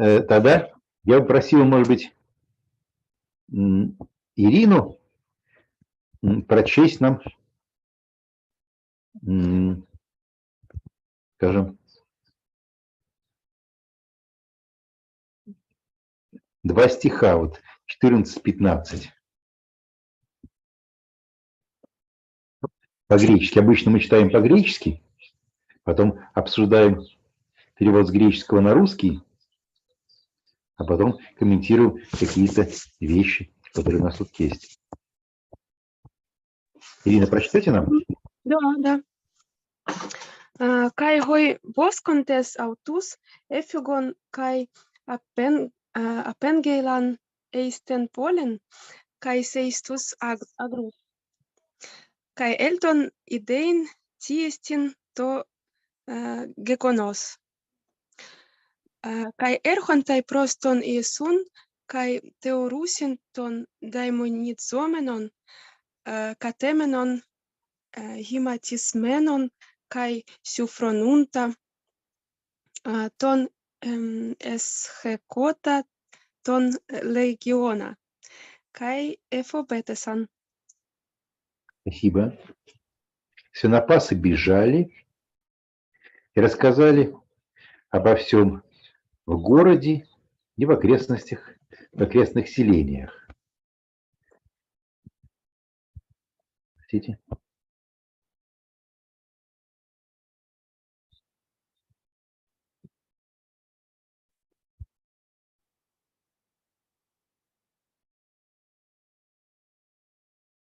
Тогда я бы просил, может быть, Ирину прочесть нам, скажем, 2 стиха, вот 14-15. По-гречески. Обычно мы читаем по-гречески, потом обсуждаем перевод с греческого на русский, а потом комментируем какие-то вещи, которые у нас тут есть. Ирина, прочитайте нам? Да. Kai hoi boscontes autus effugon kai apengeilan eisten polen kai seistus agrus kai elton idein tiestin to gekonos kai erchontai proston iesun kai theorusin ton daimonizomenon katemenon himatismenon kai sufronunta ton эсхекота ton легиона kai эфобетесан. Спасибо. Свинопасы бежали и рассказали обо всем в городе и в окрестных селениях. Простите.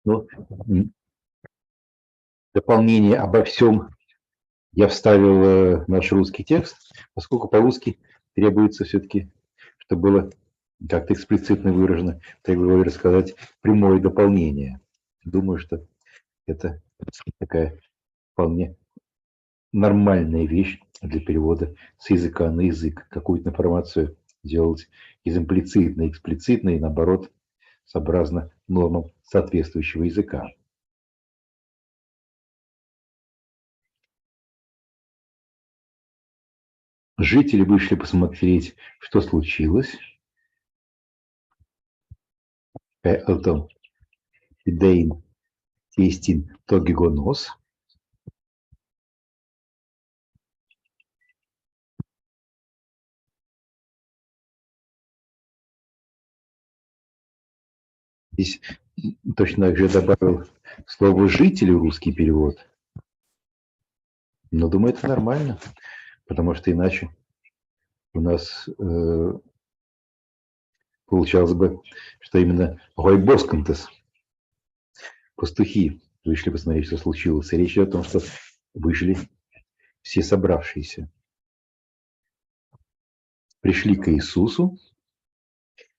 Ну, дополнение обо всем я вставил в наш русский текст, поскольку по-русски требуется все-таки, чтобы было как-то эксплицитно выражено, требовалось рассказать прямое дополнение. Думаю, что это такая вполне нормальная вещь для перевода с языка на язык. Какую-то информацию делать из имплицитной, эксплицитной, и наоборот, сообразно нормам соответствующего языка. Жители вышли посмотреть, что случилось. Элтон Идейн Тестин Тогигонос. Здесь точно так же добавил слово «жители» в русский перевод. Но думаю, это нормально, потому что иначе у нас получалось бы, что именно гойбоскантес, пастухи, вышли посмотреть, что случилось. И речь идет о том, что вышли все собравшиеся. Пришли к Иисусу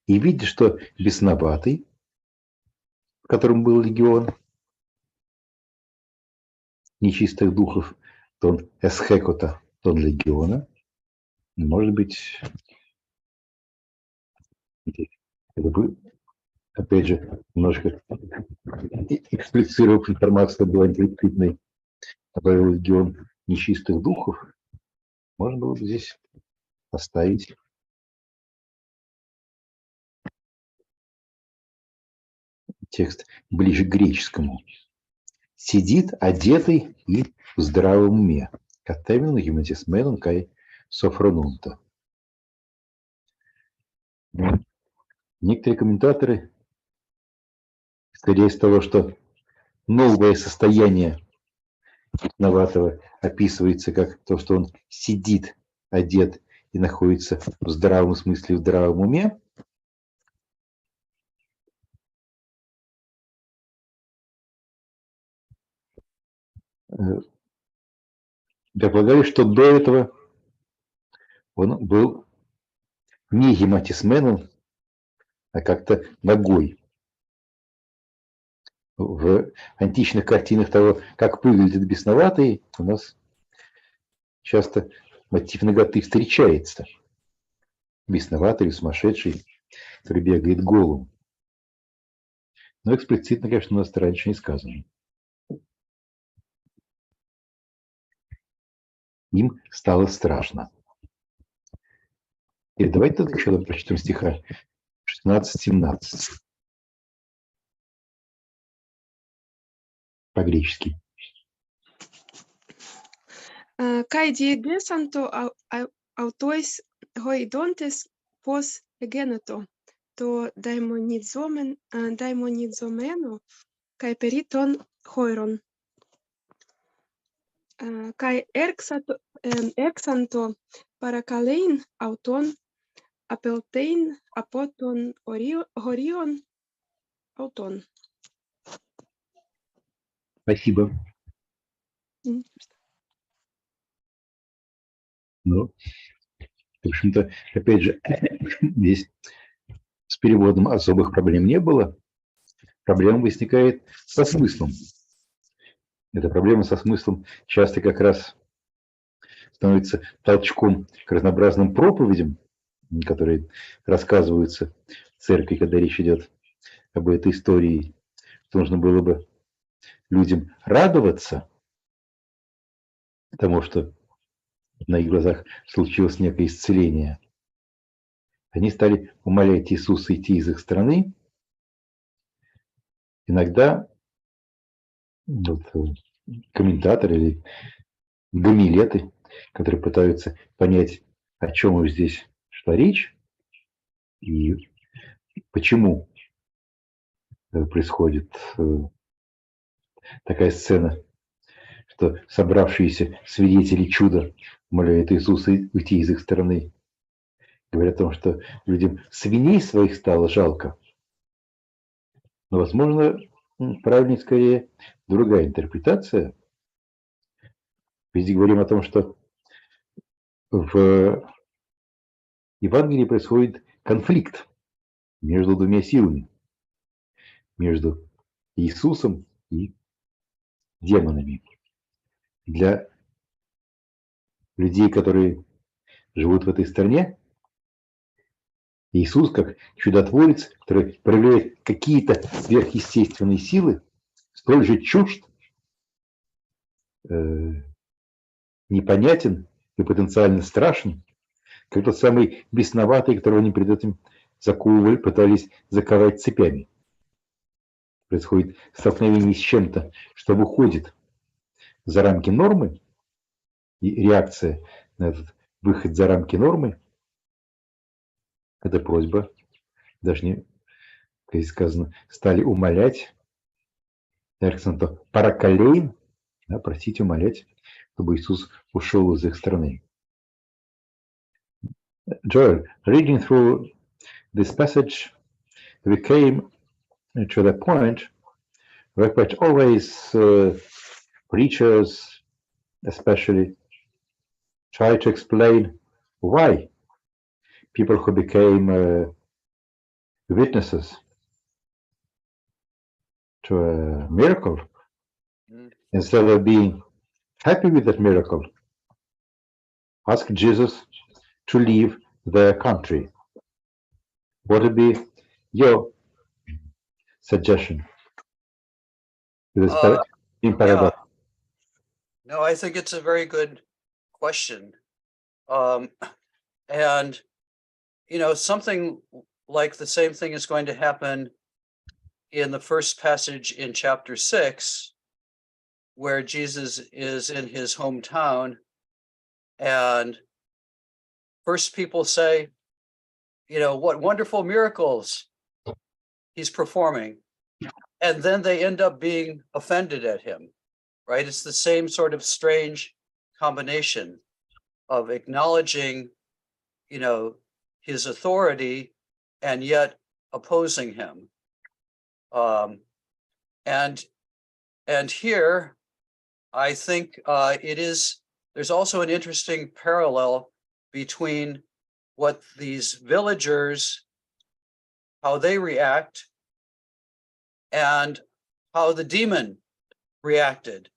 и видя, что бесноватый, в котором был легион нечистых духов, тон эсхекота, тон легиона, может быть, это бы, опять же, немножко эксплицировав информацию, была имплицитной, добавил легион нечистых духов, можно было бы здесь поставить текст ближе к греческому. Сидит одетый и в здравом уме. Катевин гимнатисменон кай софронунта. Некоторые комментаторы, исходя из того, что новое состояние бесноватого описывается как то, что он сидит, одет и находится в здравом смысле, в здравом уме, я полагаю, что до этого он был не гематисменом, а как-то ногой. В античных картинах того, как выглядит бесноватый, у нас часто мотив наготы встречается. Бесноватый, сумасшедший, который бегает голым. Но эксплицитно, конечно, у нас это раньше не сказано. Им стало страшно. И давайте тут еще прочтем стиха 16-17 по-гречески. Kai diegesanto autois hoidontes pos egeneto, to daimonizomeno, kai periton hoiron. Kai exanto parakalein auton apeltein apoton horion auton. Спасибо. Ну, в общем-то, опять же, здесь с переводом особых проблем не было. Проблема возникает со смыслом. Эта проблема со смыслом часто как раз становится толчком к разнообразным проповедям, которые рассказываются в церкви, когда речь идет об этой истории, что нужно было бы людям радоваться тому, что на их глазах случилось некое исцеление. Они стали умолять Иисуса идти из их страны. Иногда комментаторы или гомилеты, которые пытаются понять, о чем здесь шла речь и почему происходит такая сцена, что собравшиеся свидетели чуда умоляют Иисуса уйти из их страны. Говорят о том, что людям свиней своих стало жалко. Но, возможно, правильнее скорее другая интерпретация. Везде говорим о том, что в Евангелии происходит конфликт между двумя силами. Между Иисусом и демонами. Для людей, которые живут в этой стране, Иисус, как чудотворец, который проявляет какие-то сверхъестественные силы, столь же чужд, непонятен и потенциально страшен, как тот самый бесноватый, которого они перед этим заковывали, пытались заковать цепями. Происходит столкновение с чем-то, что выходит за рамки нормы, и реакция на этот выход за рамки нормы – это просьба, даже не, как здесь сказано, стали умолять, паракалейн, да, просить, умолять, чтобы Иисус ушел из их страны. Joel, reading through this passage, we came to the point where quite always preachers, especially, try to explain why people who became witnesses to a miracle, instead of being happy with that miracle, ask Jesus to leave their country. What would be your suggestion? Yeah. No, I think it's a very good question. And, you know, something like the same thing is going to happen in the first passage in chapter 6, where Jesus is in his hometown. And first people say, you know, what wonderful miracles he's performing. And then they end up being offended at him, right? It's the same sort of strange combination of acknowledging, you know, his authority and yet opposing him. And here, I think there's also an interesting parallel between what these villagers, how they react, and how the demon reacted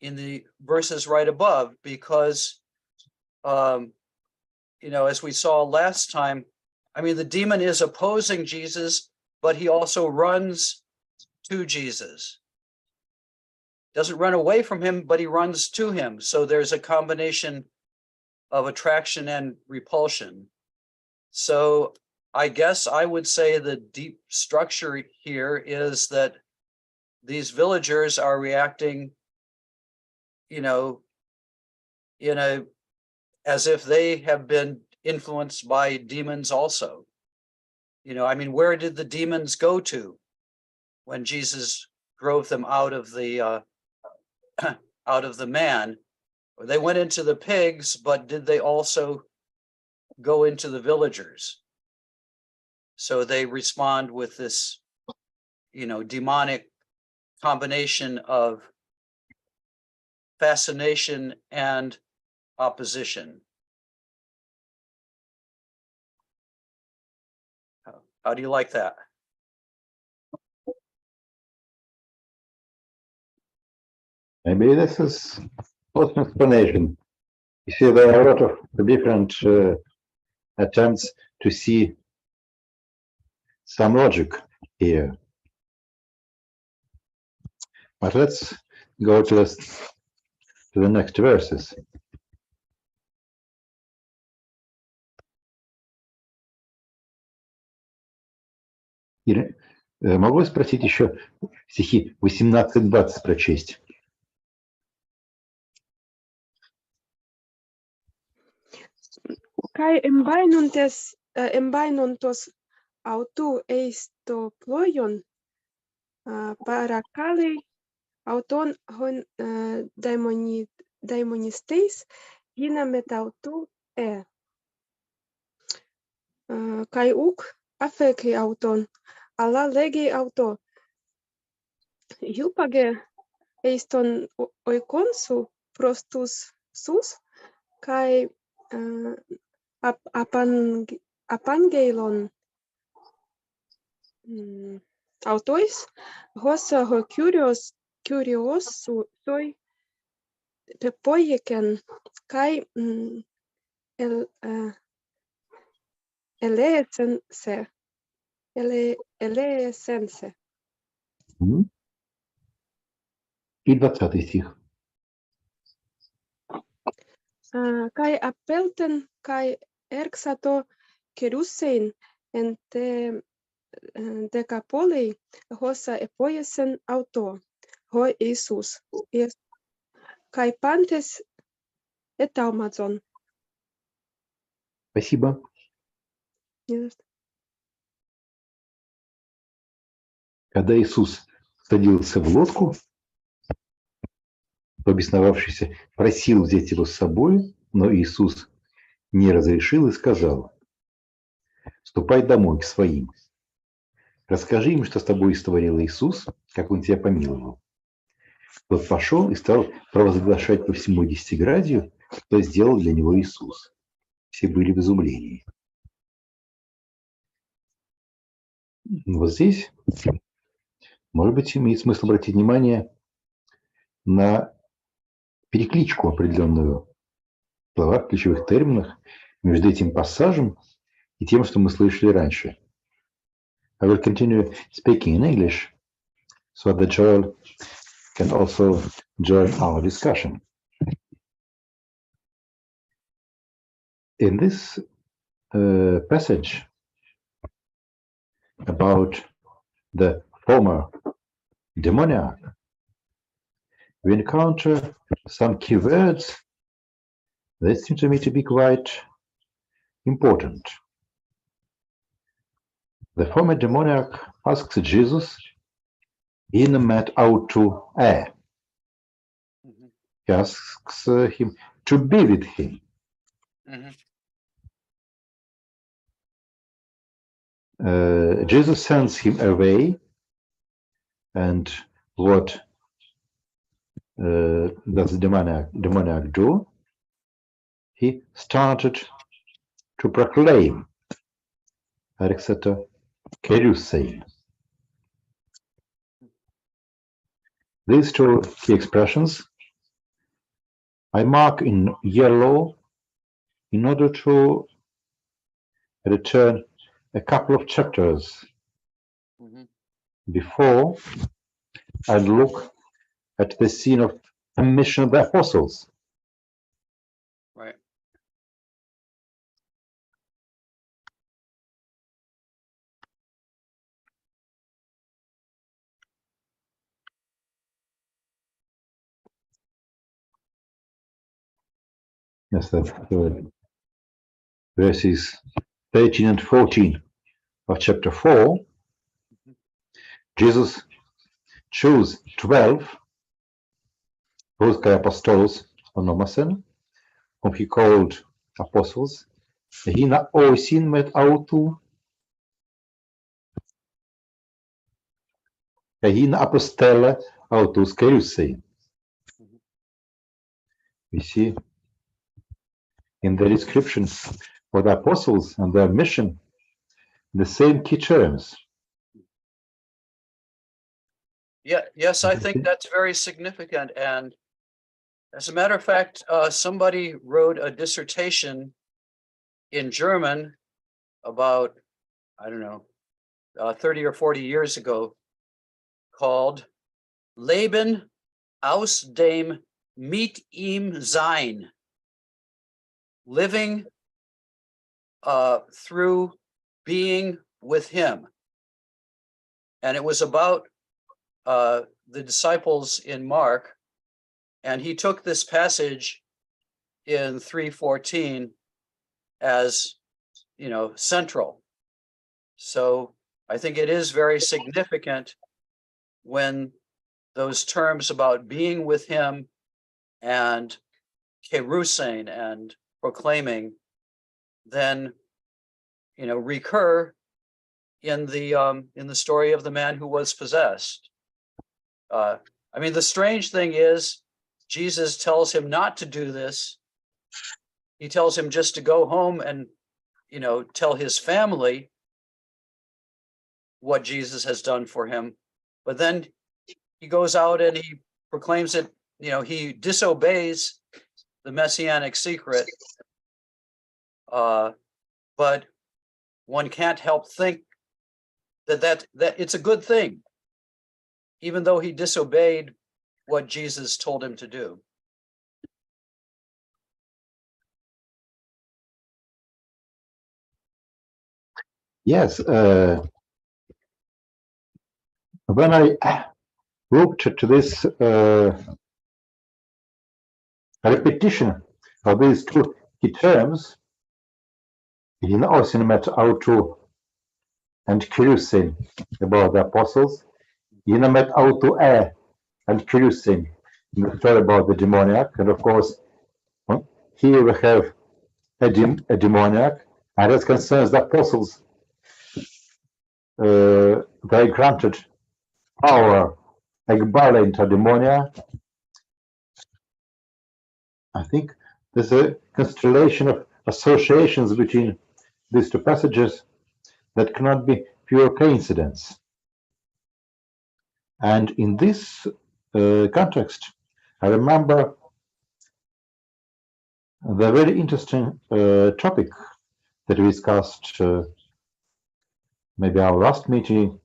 in the verses right above, because, you know, as we saw last time, I mean, the demon is opposing Jesus, but he also runs to Jesus. Doesn't run away from him, but he runs to him. So there's a combination of attraction and repulsion. So I guess I would say the deep structure here is that these villagers are reacting, you know, as if they have been influenced by demons also. You know, I mean, where did the demons go to when Jesus drove them out of the man? They went into the pigs, but did they also go into the villagers? So they respond with this, demonic combination of fascination and opposition. How do you like that? Maybe this is also an explanation. You see, there are a lot of different attempts to see some logic here. But let's go to the next verses. Или, могу я спросить еще стихи 18-20 прочесть? Kai embainuntos autu eisto ployon parakali auton hon daimonisteis hinamet autu kai uk afeki auton ala legi auto Jupage eiston oikonsu prostus sus kai apangeilon autois hossa ho curiosu soi pepoiken kai eleesense. И 20 стих. Kai appelten kai erxato kerusein ente decapoli hossa epoiesen auto ho Iisus kai pantes et Amazon. Спасибо. Когда Иисус садился в лодку, то бесновавшийся просил взять его с собой, но Иисус не разрешил и сказал: «Ступай домой к своим. Расскажи им, что с тобой истворил Иисус, как он тебя помиловал». Тот пошел и стал провозглашать по всему Десятиградию, что сделал для него Иисус. Все были в изумлении. Вот здесь, может быть, имеет смысл обратить внимание на перекличку определенную в словах, ключевых терминах между этим пассажем и тем, что мы слышали раньше. I will continue speaking in English so that Joel can also join our discussion. In this passage about the former demoniac, we encounter some key words that seem to me to be quite important. The former demoniac asks Jesus, "Inamet autu e." He asks him to be with him. Jesus sends him away, and what does the demoniac do? He started to proclaim Arexata Kerusein. These two key expressions I mark in yellow in order to return a couple of chapters before and look at the scene of the mission of the apostles. Right. Yes, that's verses 13 and 14 of chapter 4. Jesus chose 12 ruskai apostolos onomasen, whom he called apostles. He na osin met autu. He na apostella autus kerussei. We see in the description for the apostles and their mission the same key terms. Yeah, yes, I think that's very significant. And as a matter of fact, somebody wrote a dissertation in German about, I don't know, 30 or 40 years ago called Leben aus dem mit ihm sein, living through being with him. And it was about the disciples in Mark, and he took this passage in 3:14 as, central. So I think it is very significant when those terms about being with him and kerusein and proclaiming then recur in the story of the man who was possessed. The strange thing is Jesus tells him not to do this. He tells him just to go home and tell his family what Jesus has done for him. But then he goes out and he proclaims it, he disobeys the messianic secret. But one can't help think that it's a good thing, even though he disobeyed what Jesus told him to do. Yes, when I looked at this repetition of these two key terms, in Osimet autu and kerusein about the apostles, in met autu and kerusein in the story about the demoniac, and of course here we have a demoniac, and as concerns the apostles, they granted power ekbala into demonia. I think there's a constellation of associations between these two passages that cannot be pure coincidence. And in this context, I remember the very interesting topic that we discussed maybe our last meeting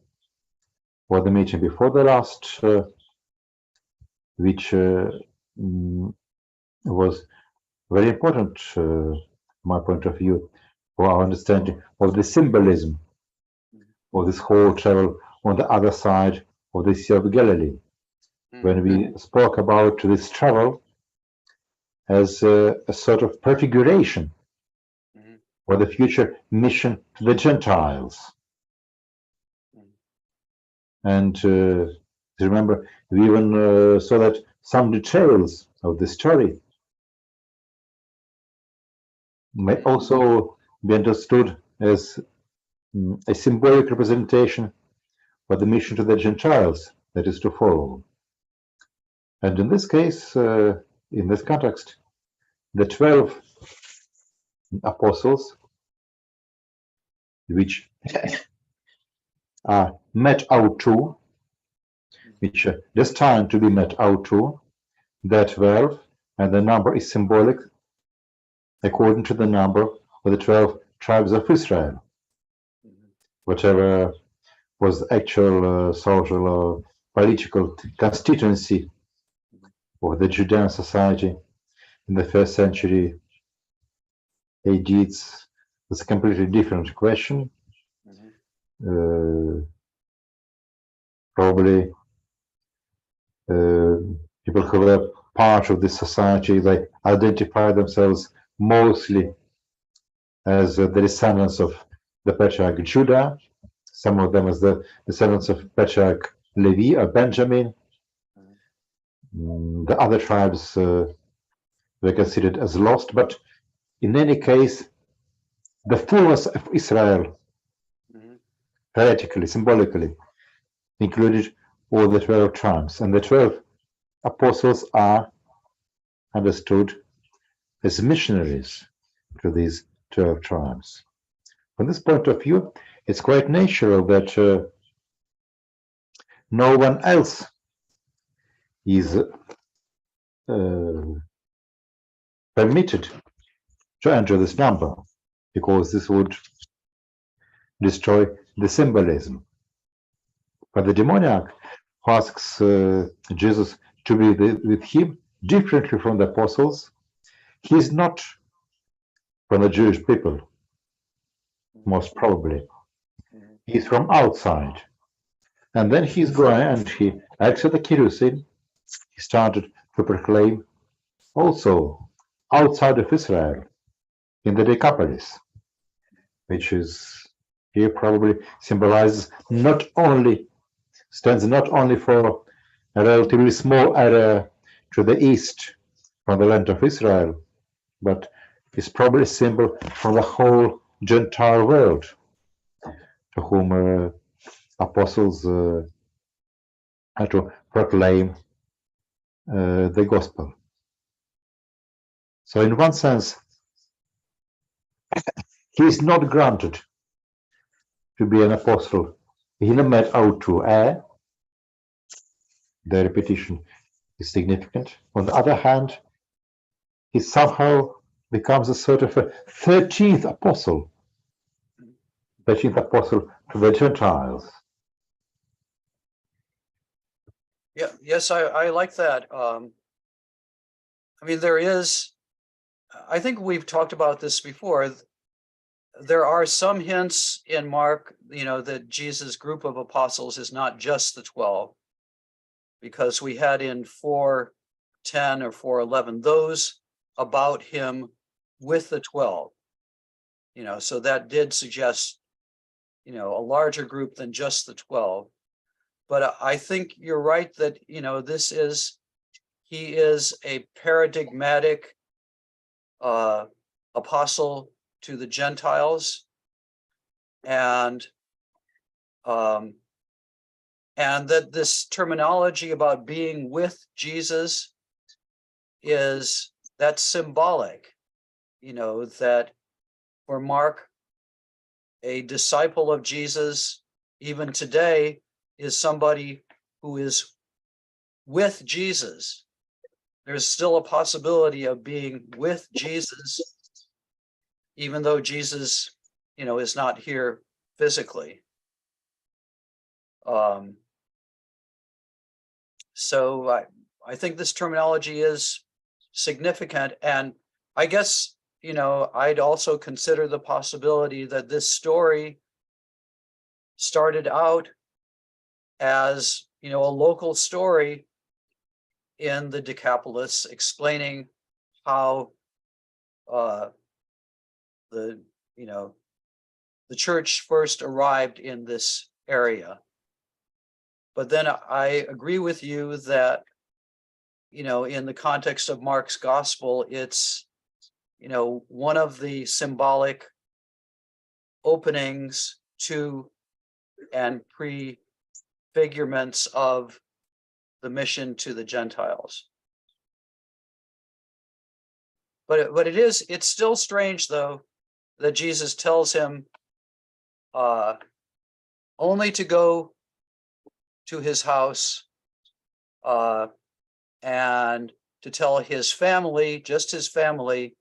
or the meeting before the last, which was very important from my point of view for our understanding of the symbolism of this whole travel on the other side of the Sea of Galilee, when we spoke about this travel as a sort of prefiguration for the future mission to the Gentiles. And remember, we even saw that some details of the story may also be understood as a symbolic representation for the mission to the Gentiles that is to follow. And in this case, in this context, the 12 apostles, which are met autu, which are destined to be met autu, that 12, and the number is symbolic according to the number of the 12 tribes of Israel. Whatever was the actual social or political constituency of the Judean society in the first century AD, it's a completely different question. Probably people who were part of this society, they identify themselves mostly as the descendants of the patriarch Judah, some of them as the descendants of patriarch Levi or Benjamin. The other tribes were considered as lost, but in any case, the fullness of Israel, theoretically, symbolically, included all the 12 tribes, and the 12 apostles are understood as missionaries to these 12 tribes. From this point of view, it's quite natural that no one else is permitted to enter this number, because this would destroy the symbolism. But the demoniac asks Jesus to be with him differently from the apostles. He's not from the Jewish people, most probably. He's from outside. And then he's going and he acts at the kerosene. He started to proclaim also outside of Israel, in the Decapolis, which is here probably symbolizes stands not only for a relatively small area to the east from the land of Israel, but is probably a symbol for the whole Gentile world, to whom apostles had to proclaim the gospel. So in one sense, he is not granted to be an apostle. Hinamet autu the repetition is significant. On the other hand, he somehow becomes a sort of a 13th apostle to the Gentiles. Yeah, yes, I like that. I mean, I think we've talked about this before. There are some hints in Mark, that Jesus' group of apostles is not just the 12, because we had in 4:10 or 4:11 those about him with the 12. So that did suggest, a larger group than just the 12. But I think you're right that, he is a paradigmatic apostle to the Gentiles, and that this terminology about being with Jesus that's symbolic, that for Mark, a disciple of Jesus, even today, is somebody who is with Jesus. There's still a possibility of being with Jesus, even though Jesus, is not here physically. So I think this terminology is significant, and I guess, I'd also consider the possibility that this story started out as, a local story in the Decapolis, explaining how the church first arrived in this area. But then I agree with you that, in the context of Mark's gospel, it's, one of the symbolic openings to and prefigurements of the mission to the Gentiles. But it's still strange, though, that Jesus tells him only to go to his house and to tell his family, just his family,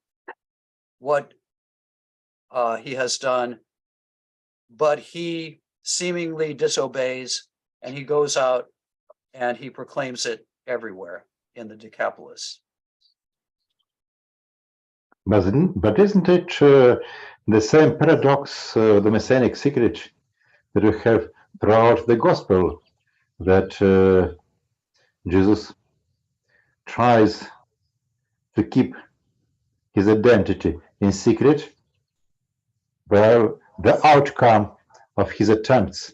what he has done, but he seemingly disobeys, and he goes out and he proclaims it everywhere in the Decapolis. But isn't it the same paradox, the messianic secret that we have throughout the gospel, that Jesus tries to keep his identity in secret, while the outcome of his attempts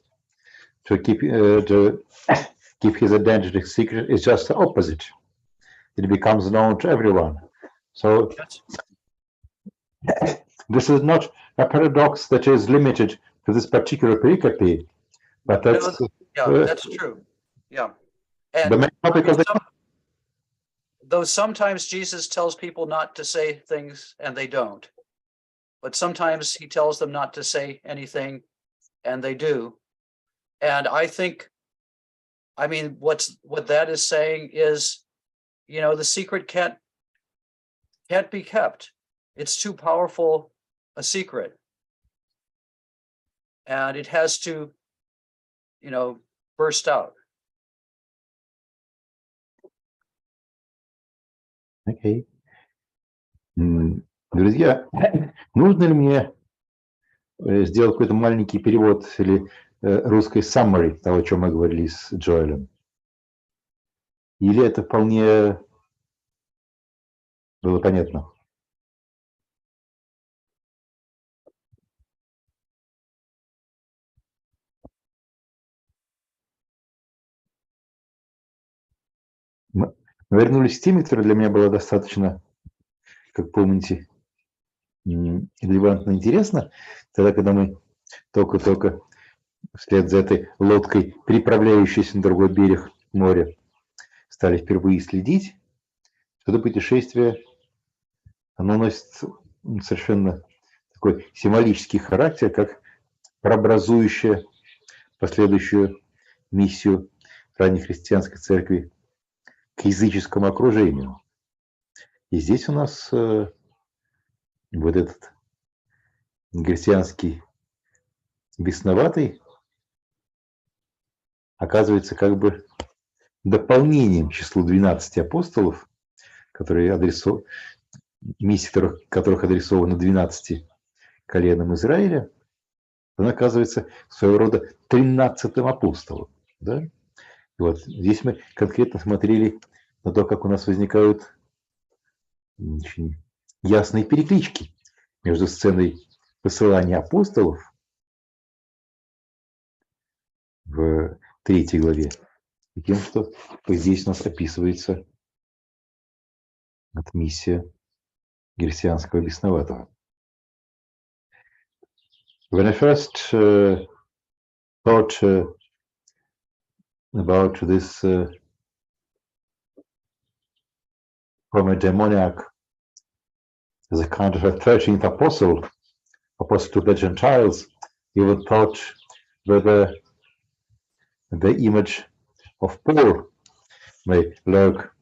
to keep his identity secret is just the opposite. It becomes known to everyone. So this is not a paradox that is limited to this particular pericope, but that's that's true. Yeah, and the main topic of the though sometimes Jesus tells people not to say things and they don't, but sometimes he tells them not to say anything and they do. And I think, I mean, what that is saying is, you know, the secret can't be kept. It's too powerful a secret. And it has to, you know, burst out. Окей. Друзья, нужно ли мне сделать какой-то маленький перевод или русской summary того, о чем мы говорили с Джоэлем? Или это вполне было понятно? Мы вернулись к теме, которая для меня была достаточно, как помните, релевантно интересно, тогда, когда мы только вслед за этой лодкой, переправляющейся на другой берег моря, стали впервые следить, что это путешествие, оно носит совершенно такой символический характер, как прообразующее последующую миссию ранней христианской церкви к языческому окружению. И здесь у нас вот этот христианский бесноватый оказывается как бы дополнением к числу 12 апостолов, которые миссия которых адресована 12 коленам Израиля, он оказывается своего рода 13-м апостолом. Да? И вот здесь мы конкретно смотрели на то, как у нас возникают очень ясные переклички между сценой посылания апостолов в 3 главе и тем, что здесь у нас описывается миссия христианского бесноватого. When I first thought about this from a demoniac as a kind of a 13th apostle to the Gentiles, even thought whether the image of Paul may lurk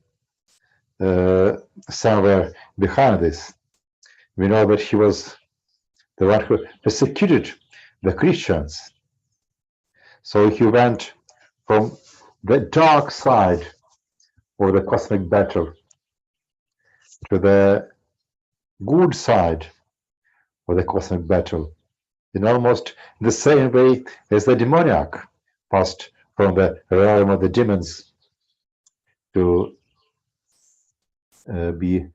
somewhere behind this. We know that he was the one who persecuted the Christians. So he went from the dark side of the cosmic battle to the good side of the cosmic battle in almost the same way as the demoniac passed from the realm of the demons to be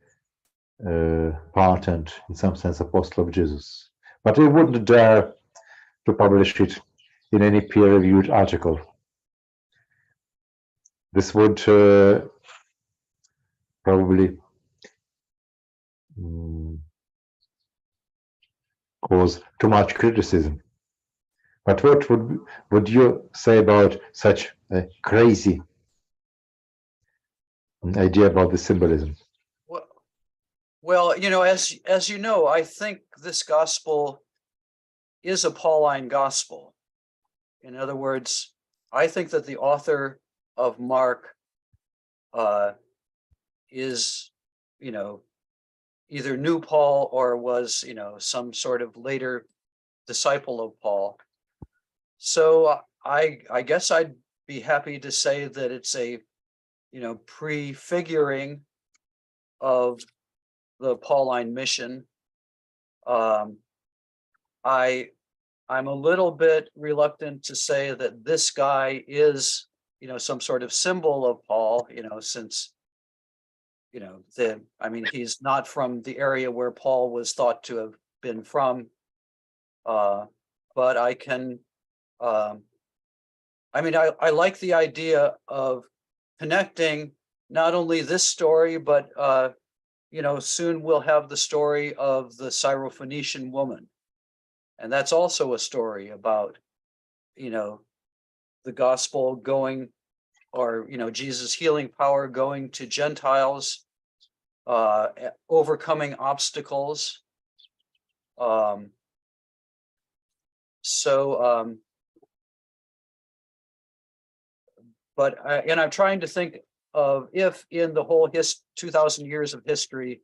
part and, in some sense, apostle of Jesus. But we wouldn't dare to publish it in any peer-reviewed article. This would probably cause too much criticism. But what would you say about such a crazy idea about the symbolism? Well, you know, as you know, I think this gospel is a Pauline gospel. In other words, I think that the author of Mark is, you know, either knew Paul or was, you know, some sort of later disciple of Paul. So I guess I'd be happy to say that it's a, you know, prefiguring of the Pauline mission. I'm a little bit reluctant to say that this guy is, you know, some sort of symbol of Paul, you know, since, I mean, he's not from the area where Paul was thought to have been from, but I can, I mean, I like the idea of connecting not only this story, but, soon we'll have the story of the Syrophoenician woman. And that's also a story about, the gospel going, or, Jesus' healing power going to Gentiles, overcoming obstacles. And I'm trying to think of if in the whole 2,000 years of history,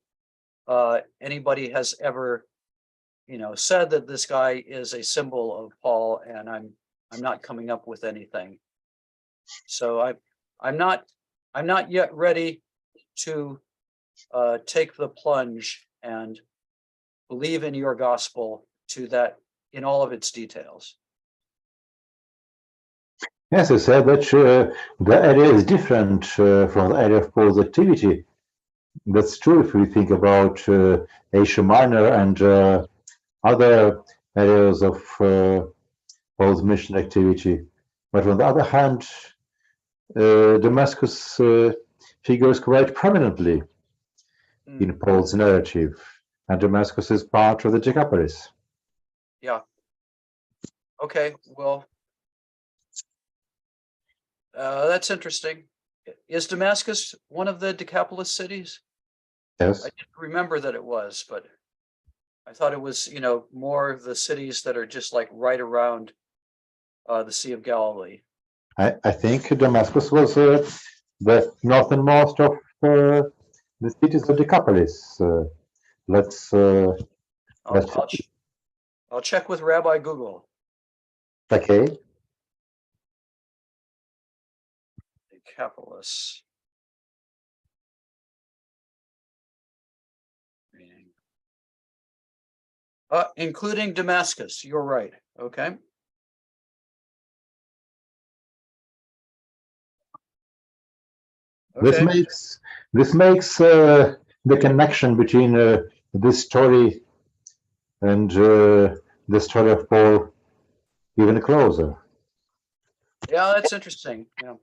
anybody has ever, said that this guy is a symbol of Paul, and I'm not coming up with anything. So I'm not yet ready to take the plunge and believe in your gospel to that in all of its details. Yes, I said that the area is different from the area of Paul's activity. That's true if we think about Asia Minor and other areas of Paul's mission activity. But on the other hand, Damascus figures quite prominently in Paul's narrative, and Damascus is part of the Decapolis. Yeah. Okay, well, that's interesting. Is Damascus one of the Decapolis cities? Yes. I didn't remember that it was, but I thought it was, more of the cities that are just like right around the Sea of Galilee. I think Damascus was the northernmost of the cities of Decapolis. I'll check with Rabbi Google. Okay. Decapolis. Including Damascus. You're right. Okay. This makes the connection between this story and the story of Paul even closer. Yeah, that's interesting. Yeah.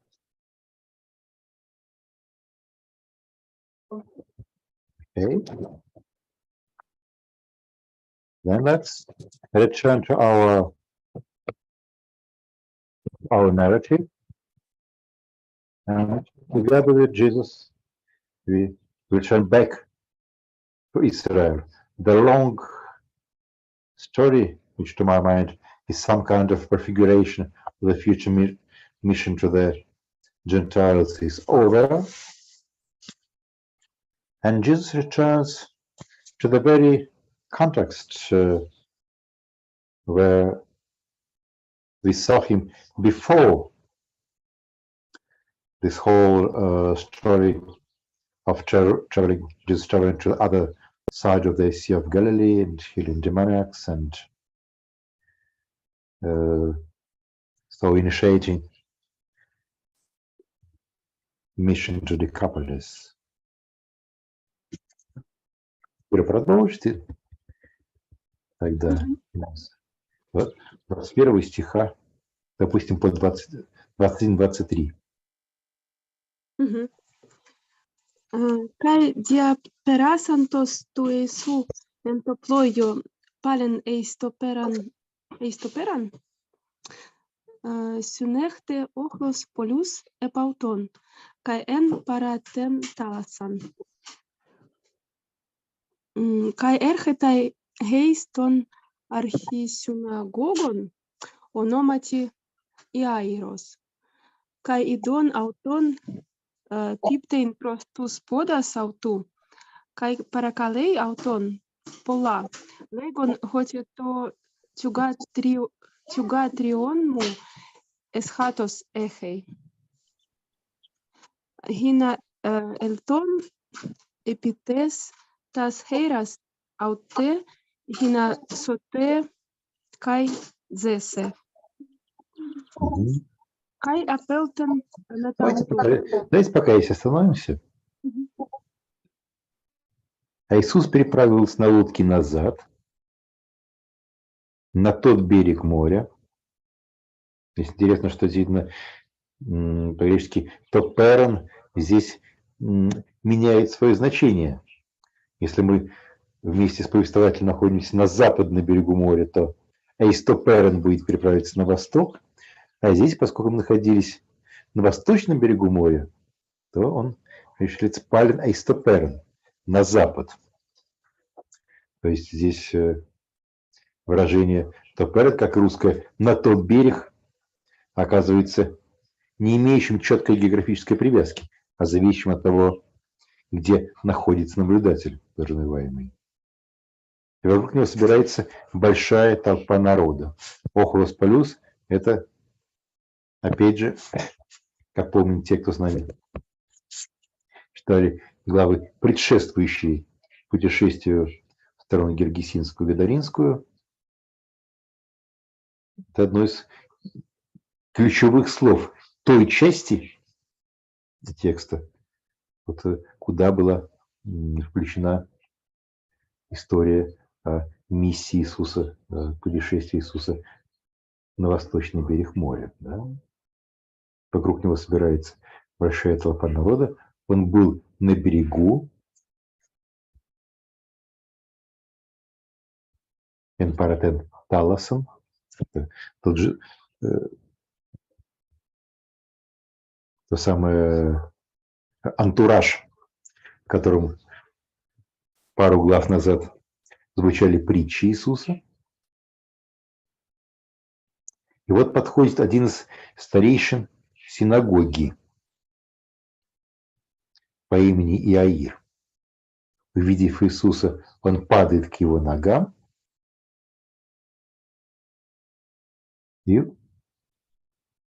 Okay. Then let's return to our narrative. And together with Jesus, we return back to Israel. The long story, which to my mind is some kind of prefiguration of the future mission to the Gentiles, is over. And Jesus returns to the very context where we saw him before this whole story of Jesus traveling to the other side of the Sea of Galilee and healing demoniacs, and so initiating mission to Decapolis. Продолжите тогда 21 стиха, допустим, по 21-23. Kai diaperasantos tu Iesu entoploio palen eistoperan synechte ochlos polus epauton, kai en paratem talasan. Kai erchetai heiston archisynagogon onomati Iairos, kai idon auton piptein prostus podas autu, kai parakalei auton pola, legon hoteto tugatrion mu eschatos echei. Hina elton epites tas heiras aute hina sote kai zese. Kai апелтен Давайте пока здесь остановимся. А Иисус переправился на лодке назад, на тот берег моря. То есть интересно, что действительно по-гречески «топерон» здесь меняет свое значение. Если мы вместе с повествователем находимся на западном берегу моря, то «эйстоперон» будет переправиться на восток, а здесь, поскольку мы находились на восточном берегу моря, то он решили «цпален эйстоперон» на запад. То есть здесь выражение «топерон», как русское «на тот берег», оказывается не имеющим четкой географической привязки, а зависящим от того, где находится наблюдатель, подразумеваемый. И вокруг него собирается большая толпа народа. Охлос полюс – это, опять же, как помнят те, кто с нами читали главы, предшествующие путешествию в сторону Гергесинскую, Гадаринскую. Это одно из ключевых слов той части текста, вот, куда была включена история о миссии Иисуса, путешествии Иисуса на восточный берег моря. Да? Вокруг него собирается большая толпа народа. Он был на берегу. Энпаратен таласом. Тот же, то самое антураж, в котором пару глав назад звучали притчи Иисуса. И вот подходит один из старейшин синагоги по имени Иаир. Увидев Иисуса, он падает к его ногам и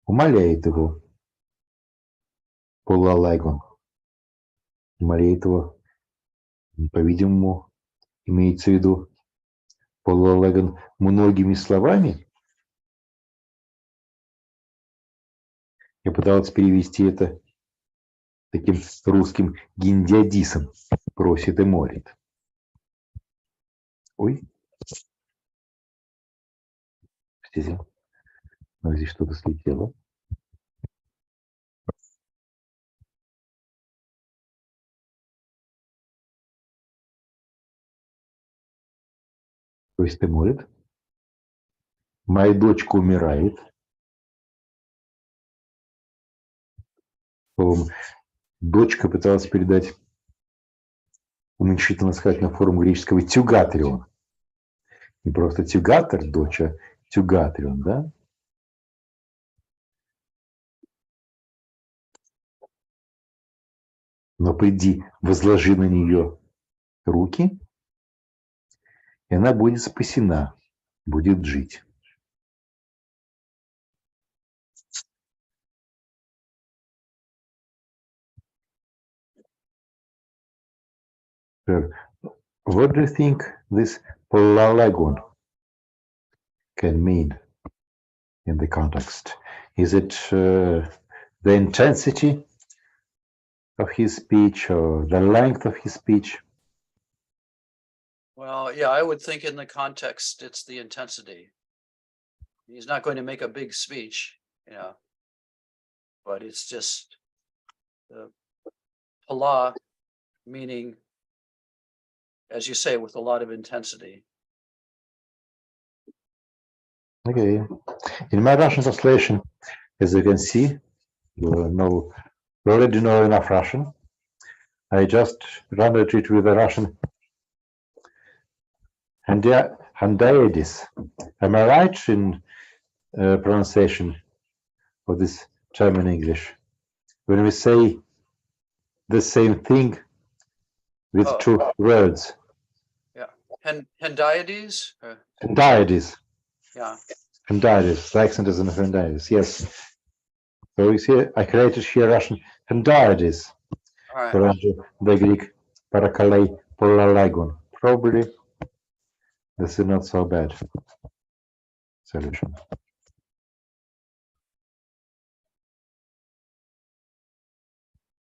умоляет его. Полалайгон. Умоляет его, по-видимому, имеется в виду полалайгон многими словами. Я пытался перевести это таким русским гиндиадисом. Просит и молит. Ой. Простите. Но здесь что-то слетело. Просит и молит. Моя дочка умирает. Дочка пыталась передать уменьшительно-сказательную форму греческого тюгатрион. Не просто тюгатор, дочь, а тюгатрион, да? Но приди, возложи на нее руки, и она будет спасена, будет жить. What do you think this polalagon can mean in the context? Is it the intensity of his speech or the length of his speech? Well, yeah, I would think in the context, it's the intensity. He's not going to make a big speech, but it's just the pala, meaning, as you say, with a lot of intensity. Okay. In my Russian translation, as you can see, you already know enough Russian. I just rendered it with a Russian handaides. Am I right in pronunciation of this term in English? When we say the same thing with two words. Yeah. Handaides? Handaides. Yeah. Handaides. The accent is in handaides. Yes. So you see, I created here Russian handaides. All right. The Greek parakalei polalagon. Probably this is not so bad solution.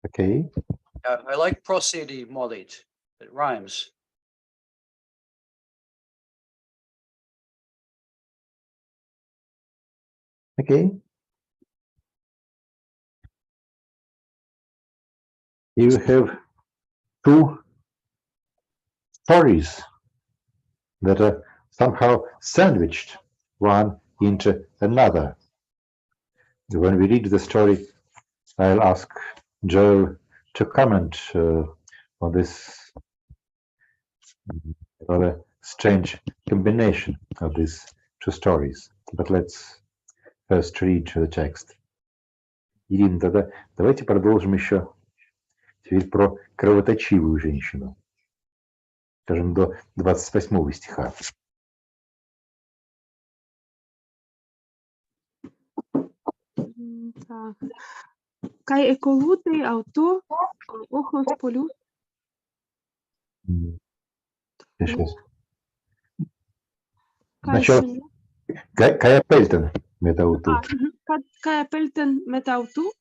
Okay. I like prosidi molit. It rhymes. Okay. You have two stories that are somehow sandwiched one into another. When we read the story, I'll ask Joel to comment on this rather strange combination of these two stories. But let's first read the text. Ирина, тогда давайте продолжим еще теперь про кровоточивую женщину. Скажем, до 28 стиха. Так. Кай еколутий авто, охлос полю. Сейчас. Кай Сначала сюне. Кая Пельтон метауту. Кай пельтен метауту,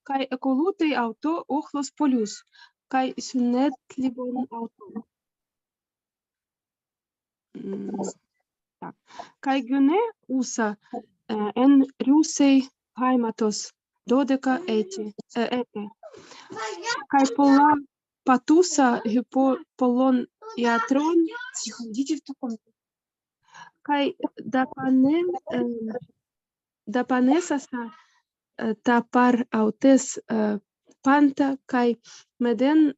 кай еколутий авто, охлос полюс. Кай сюнет лібон авто. Так. Кай гюне уса ен рюсей гайматос додека ете. Кай пола патуса полон ятрон. Идите в таком. Кай дапанесаса тапар аутес панта кай меден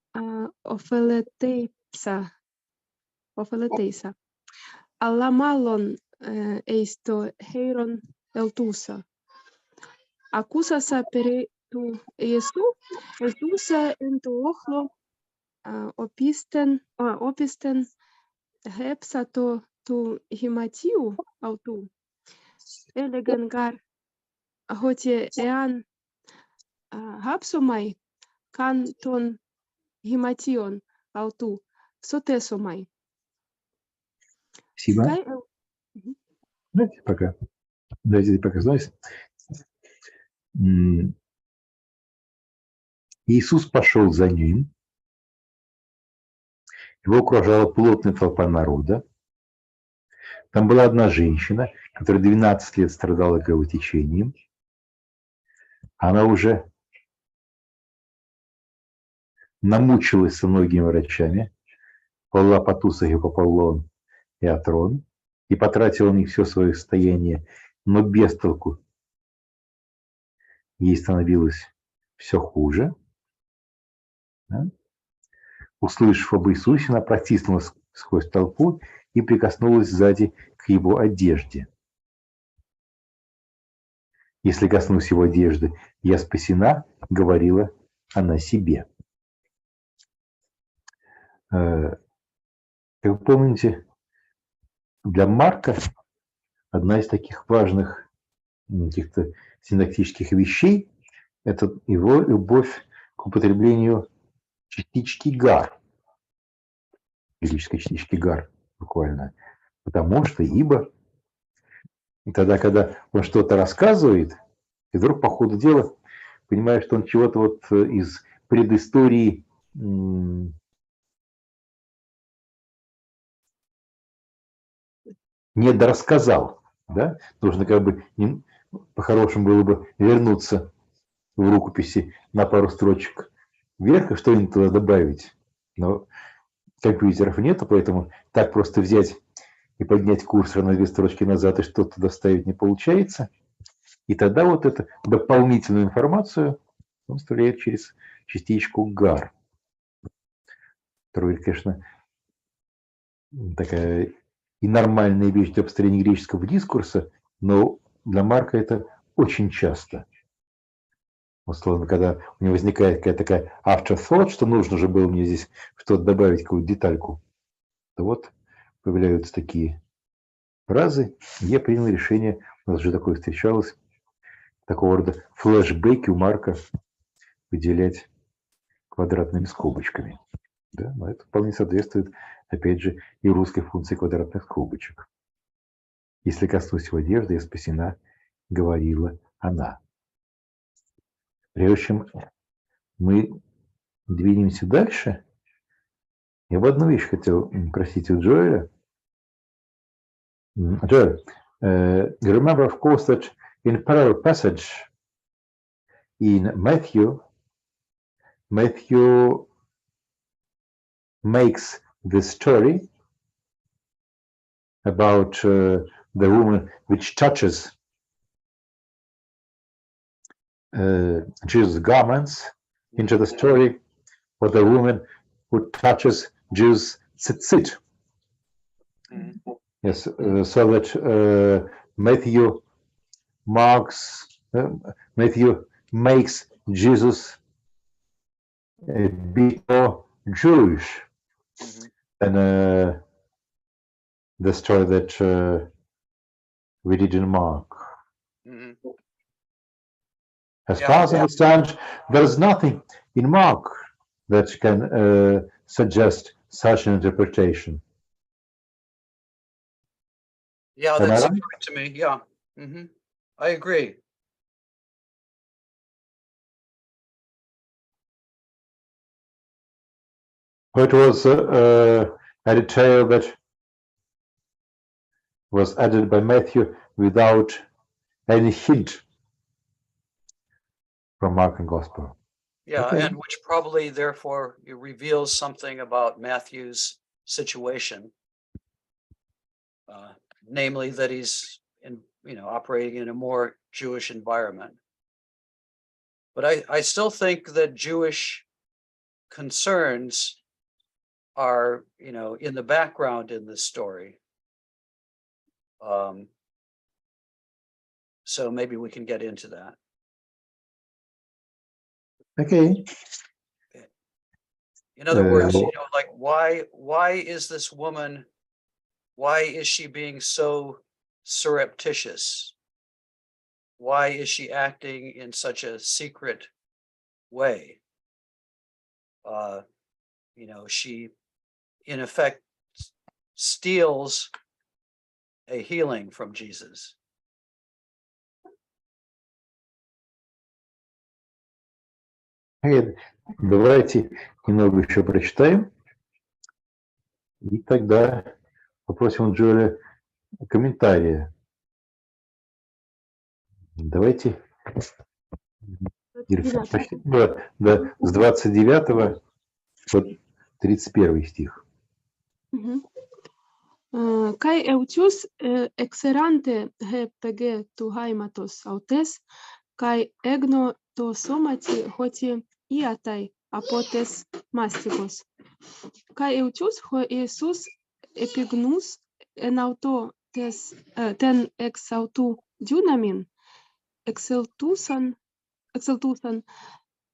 офелетейса. Аламалон esto heiron eltusa. Acusasa pere tu Jesu, eltusa en tu ojlo opisten hepsato tu himatiu autu. Elegangar hote ean hapsomai kanton himation autu sotesomai. Спасибо. Давайте пока, знаете. Иисус пошел за ним. Его окружала плотная толпа народа. Там была одна женщина, которая 12 лет страдала кровотечением. Она уже намучилась со многими врачами. Полла Патуса, Гипополон и Атрон. И потратила на них все свое состояние, но без толку. Ей становилось все хуже. Да? Услышав об Иисусе, она протиснулась сквозь толпу и прикоснулась сзади к его одежде. Если коснусь его одежды, я спасена, говорила она себе. Как вы помните, для Марка одна из таких важных каких-то синоптических вещей – это его любовь к употреблению частички гар, греческой частички гар буквально, потому что, ибо и тогда, когда он что-то рассказывает, и вдруг по ходу дела понимает, что он чего-то вот из предыстории не дорассказал, да? Нужно как бы по-хорошему было бы вернуться в рукописи на пару строчек вверх и что-нибудь туда добавить. Но компьютеров нету, поэтому так просто взять и поднять курсор на 2 строчки назад и что-то туда вставить не получается. И тогда вот эту дополнительную информацию он вставляет через частичку гар. Которая, конечно, такая и нормальная вещь для построения греческого дискурса, но для Марка это очень часто. Условно, когда у него возникает какая-то такая afterthought, что нужно же было мне здесь что-то добавить, какую-то детальку, то вот появляются такие фразы. Я принял решение, у нас уже такое встречалось, такого рода флешбеки у Марка выделять квадратными скобочками. Да? Но это вполне соответствует, опять же, и русской функции квадратных скобочек. Если коснусь его одежды, я спасена, говорила она. Прежде чем мы двинемся дальше, я бы одну вещь хотел просить у Джоэля. Joel, you remember, of course, that in parallel passage in Matthew, Matthew makes the story about the woman which touches Jesus' garments into the story of the woman who touches Jesus' tzitzit. Yes, so that Matthew makes Jesus a bit more Jewish than the story that we did in Mark. As far as I understand, there is nothing in Mark that can suggest such an interpretation. Yeah, that seems right to me. Yeah, I agree. It was a detail that was added by Matthew without any hint from Mark and Gospel. Yeah, Okay. and which probably therefore it reveals something about Matthew's situation, namely that he's operating in a more Jewish environment. But I still think that Jewish concerns are in the background in this story. So maybe we can get into that. Okay. In other words, like why is this woman, why is she being so surreptitious? Why is she acting in such a secret way? She in effect steals a healing from Jesus. Давайте немного еще прочитаем, и тогда попросим Джоэля комментария. Давайте с 29 по 31 стих. Kai eutius exerante pg tu haimatos autes, kai egno to somati hoti iatai apotes mastigos. Kai eutius ho Iesus epignus en auto ten ex autu dunamin exceltusan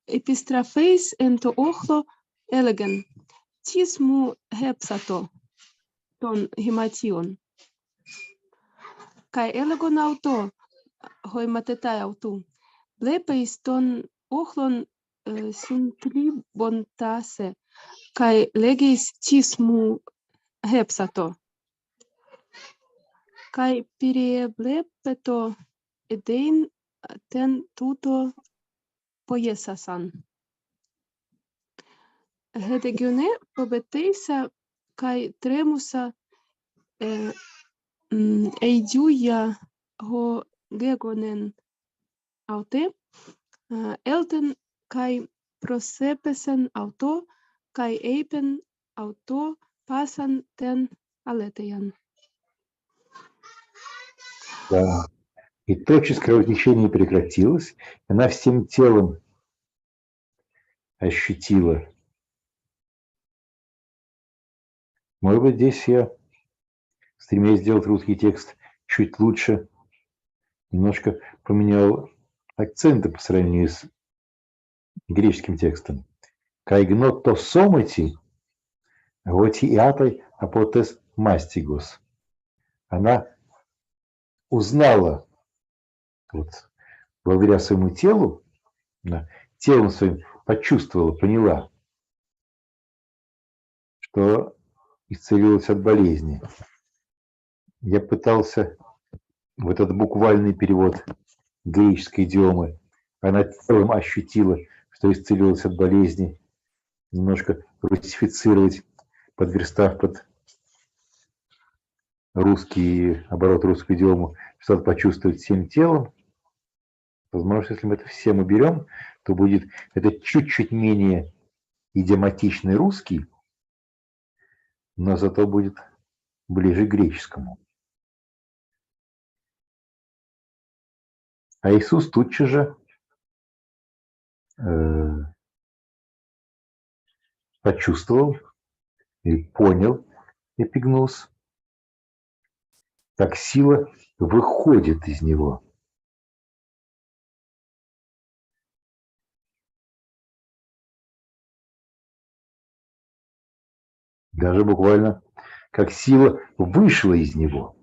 epistrapheis ento ochlo elegen tismu hepsato ton himation. Kai elegon auto hoi matetai autu blepeis ton ochlon suntribontase kai legis tismu hepsato. Kai pirieblepeto edein ten tuto poiesasan. Hedegune pobeteisa kai tremusa eidiuia ho gegonen aute elten kai prosepesen auto kai eipen auto pasan ten aletejan. Да. И тотчас кровотечение прекратилось, она всем телом ощутила. Может быть, здесь я, стремясь сделать русский текст чуть лучше, немножко поменял акценты по сравнению с греческим текстом. Кайгнотто сомати, готиатой апотес мастигос. Она узнала, вот, благодаря своему телу, телом своим почувствовала, поняла, что исцелилась от болезни. Я пытался в этот буквальный перевод греческой идиомы, она телом ощутила, что исцелилась от болезни, немножко русифицировать, подверстав под русский оборот, русскую идиому, что-то почувствовать всем телом, Возможно, если мы это все уберем, то будет это чуть-чуть менее идиоматичный русский, но зато будет ближе к греческому. А Иисус тут же почувствовал и понял эпигнос, как сила выходит из него. Даже буквально как сила вышла из него.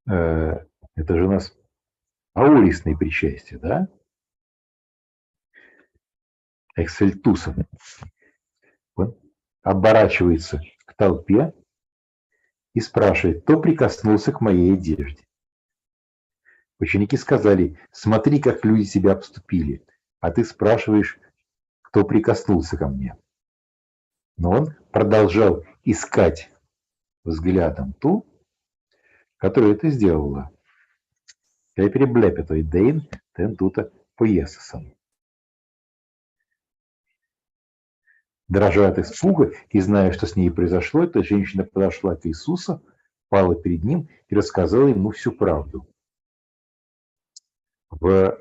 Это же у нас аурисные причастия, да? Эксельтусом. Он оборачивается к толпе и спрашивает, кто прикоснулся к моей одежде. Ученики сказали, смотри, как люди тебя обступили, а ты спрашиваешь, кто прикоснулся ко мне. Но он продолжал искать взглядом ту, которая это сделала. Я переблепя той дейн, тен тута поесосом. Дрожа от испуга и зная, что с ней произошло, эта женщина подошла к Иисусу, пала перед ним и рассказала ему всю правду. В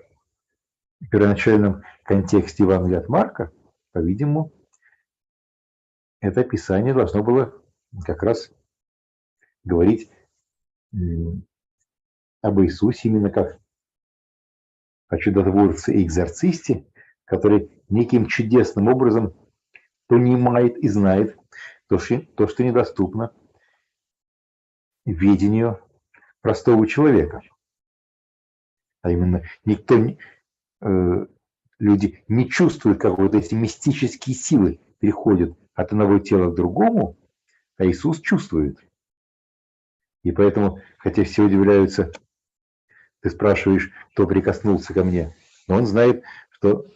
первоначальном контексте Евангелия от Марка, по-видимому, это описание должно было как раз говорить об Иисусе именно как о чудотворце и экзорцисте, который неким чудесным образом понимает и знает то, что недоступно видению простого человека. А именно, люди не чувствуют, как вот эти мистические силы переходят от одного тела к другому, а Иисус чувствует. И поэтому, хотя все удивляются, ты спрашиваешь, кто прикоснулся ко мне, но он знает, что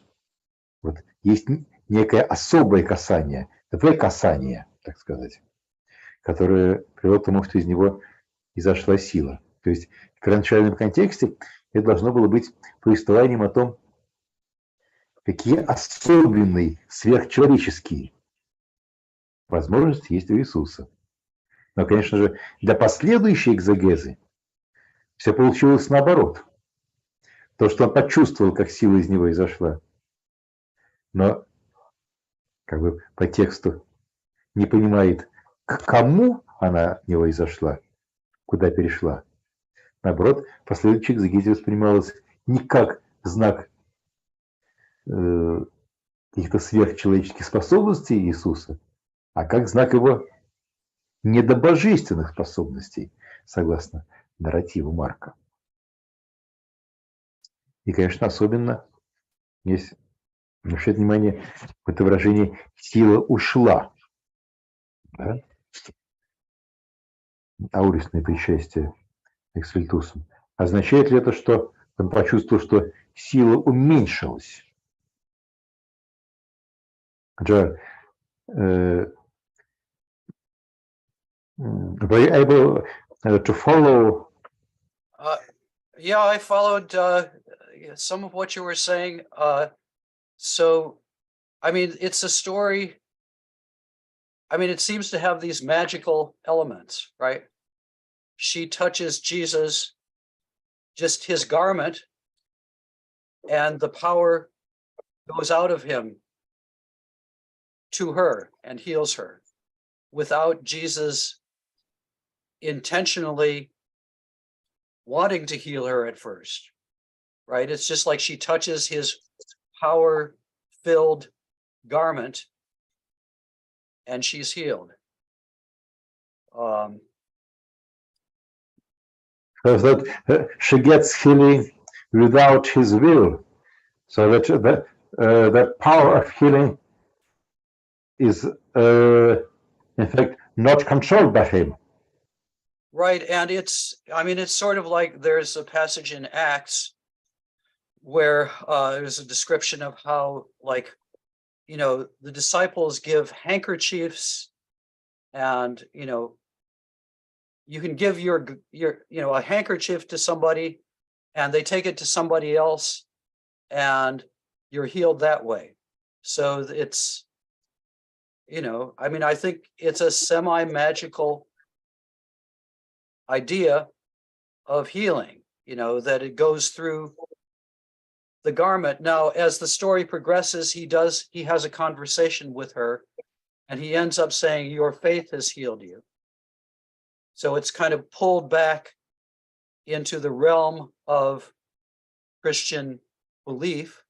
вот есть некое особое касание, такое касание, так сказать, которое привело к тому, что из него изошла сила. То есть в первоначальном контексте это должно было быть повествованием о том, какие особенные, сверхчеловеческие возможности есть у Иисуса. Но, конечно же, для последующей экзегезы все получилось наоборот. То, что он почувствовал, как сила из него изошла, но как бы по тексту не понимает, к кому она от него изошла, куда перешла. Наоборот, последующая экзегезия воспринималась не как знак каких-то сверхчеловеческих способностей Иисуса, а как знак его недобожественных способностей, согласно нарративу Марка. И, конечно, особенно есть обращать внимание в это выражение «сила ушла». Да? Аурисное причастие эксфильтусом. Означает ли это, что он почувствовал, что сила уменьшилась? Were you able to follow? Yeah, I followed some of what you were saying. So, I mean, it's a story. I mean, it seems to have these magical elements, right? She touches Jesus, just his garment, and the power goes out of him to her and heals her without Jesus intentionally wanting to heal her at first, right? It's just like she touches his power-filled garment and she's healed. So that she gets healing without his will, so that the power of healing is in fact not controlled by him. Right, and it's sort of like there's a passage in Acts where there's a description of how, like, you know, the disciples give handkerchiefs, and you can give your a handkerchief to somebody, and they take it to somebody else, and you're healed that way. So it's, I mean, I think it's a semi-magical idea of healing, that it goes through the garment. Now, as the story progresses, he has a conversation with her, and he ends up saying, your faith has healed you. So it's kind of pulled back into the realm of Christian belief.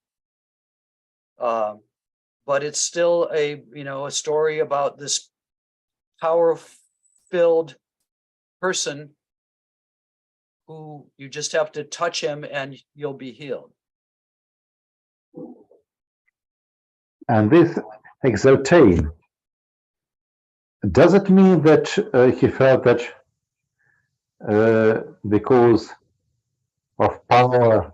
But it's still a story about this power-filled person who you just have to touch him and you'll be healed. And this exaltation, does it mean that he felt that because of power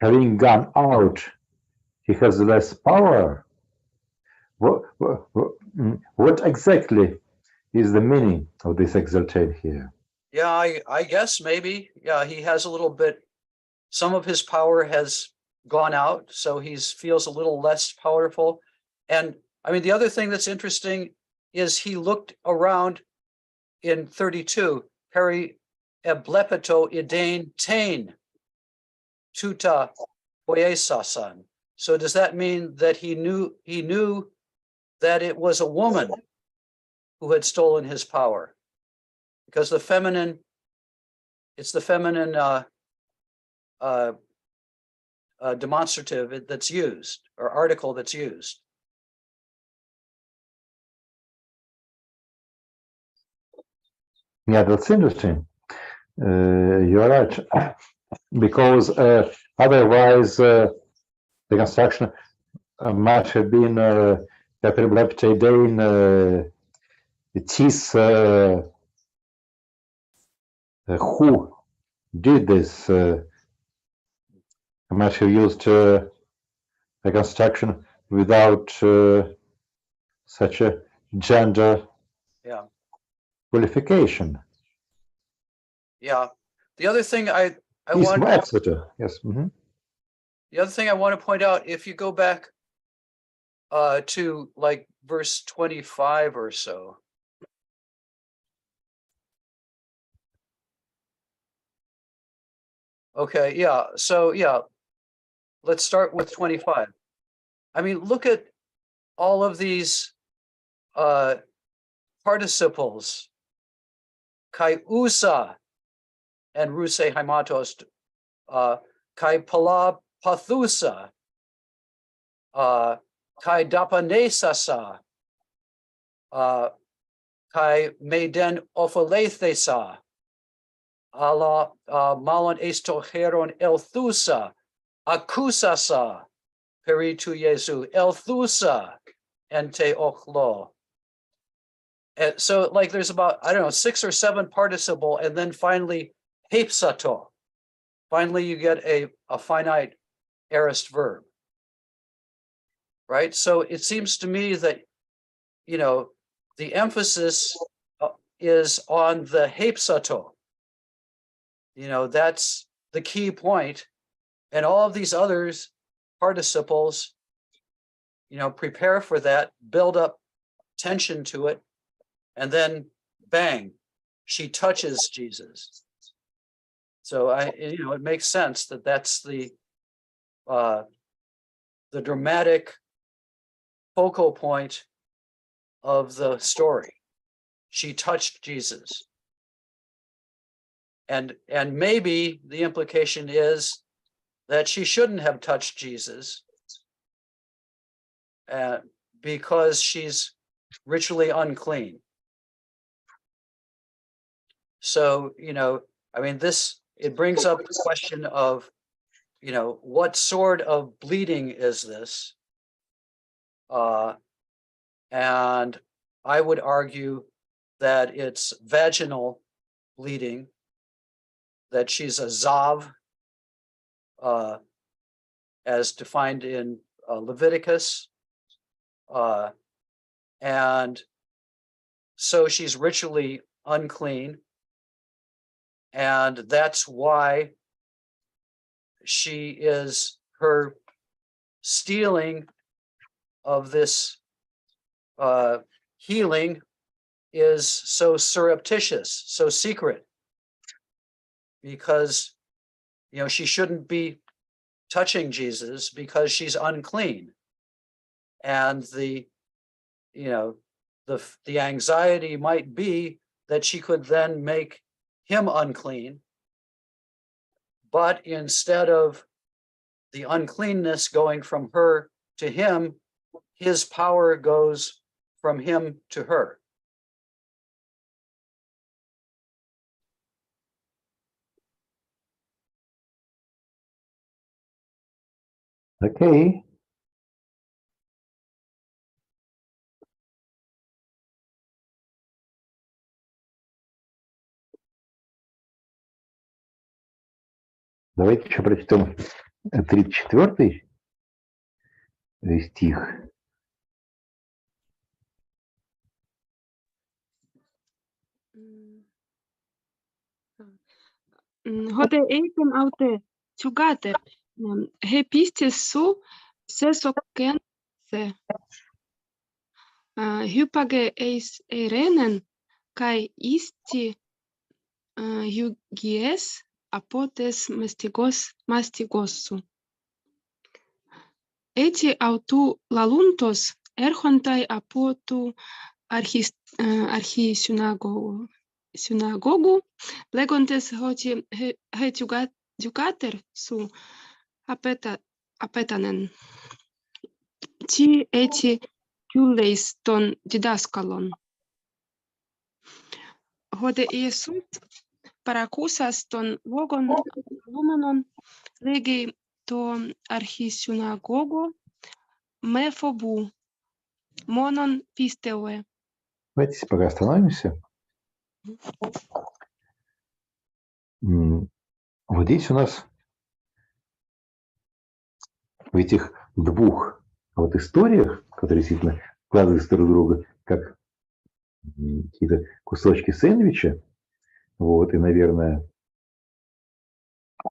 having gone out, he has less power? What exactly is the meaning of this exaltation here? Yeah, I guess maybe. Yeah, he has a little bit, some of his power has gone out, so he feels a little less powerful. And I mean, the other thing that's interesting is he looked around in 32, peri eblepeto idein tain tuta poiesasan. So does that mean that he knew that it was a woman who had stolen his power? Because it's the feminine demonstrative that's used, or article that's used. Yeah, that's interesting. You're right, because otherwise the construction might have been it is who did this. Might have used a construction without such a gender qualification. Yeah. The other thing I Yes. The other thing I want to point out, if you go back to like verse 25 or so. Okay, yeah. So yeah, let's start with 25. I mean, look at all of these participles. Kai usa and ruse haimatos, kai pala pathusa, kai dapanesasa, kai meden ophalethesa, ala malon estoheron elthusa, akusasa, peritu Jesu, elthusa, ente ochlo. And so like there's about, I don't know, 6 or 7 participle, and then finally hepsato. Finally, you get a finite aorist verb, right? So it seems to me that, the emphasis is on the hepsato. That's the key point. And all of these others participles, prepare for that, build up tension to it, and then bang, she touches Jesus. So it makes sense that that's the dramatic focal point of the story. She touched Jesus. And maybe the implication is that she shouldn't have touched Jesus because she's ritually unclean. So, I mean, it brings up the question of, what sort of bleeding is this? And I would argue that it's vaginal bleeding, that she's a zav, as defined in Leviticus. And so she's ritually unclean. And that's why she is her stealing of this healing is so surreptitious, so secret, because she shouldn't be touching Jesus because she's unclean, and the anxiety might be that she could then make him unclean, but instead of the uncleanness going from her to him, his power goes from him to her. Окей. Давайте еще прочтем 34 стих. Hode eitem aute tsugater he pistis su sesokense hypage eis eirenen kai isti hygies apotes mastigossu. Eti autu laluntos erchontai apotu archisynagogou legontes hoti he tsugater su apetanen. Ti eti kyleis ton didaskalon. Hode Iesut parakusas ton lomonon legi to archisynagogo me phobou monon pisteue. Давайте пока остановимся. Вот здесь у нас в этих двух историях, которые действительно складываются друг в друга, как какие-то кусочки сэндвича, и, наверное,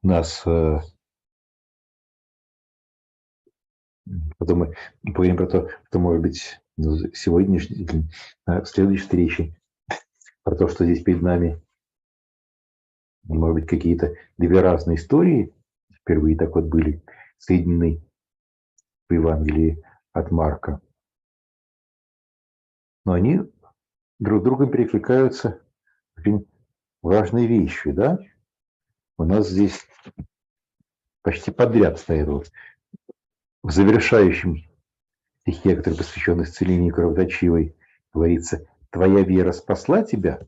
у нас потом мы поговорим про то, что, может быть, сегодняшний, в следующей встрече, про то, что здесь перед нами, может быть, какие-то две разные истории впервые так вот были соединены в Евангелии от Марка. Но они друг с другом перекликаются очень важной вещью, да? У нас здесь почти подряд стоит в завершающем стихе, который посвящен исцелению кровоточивой, говорится: «Твоя вера спасла тебя,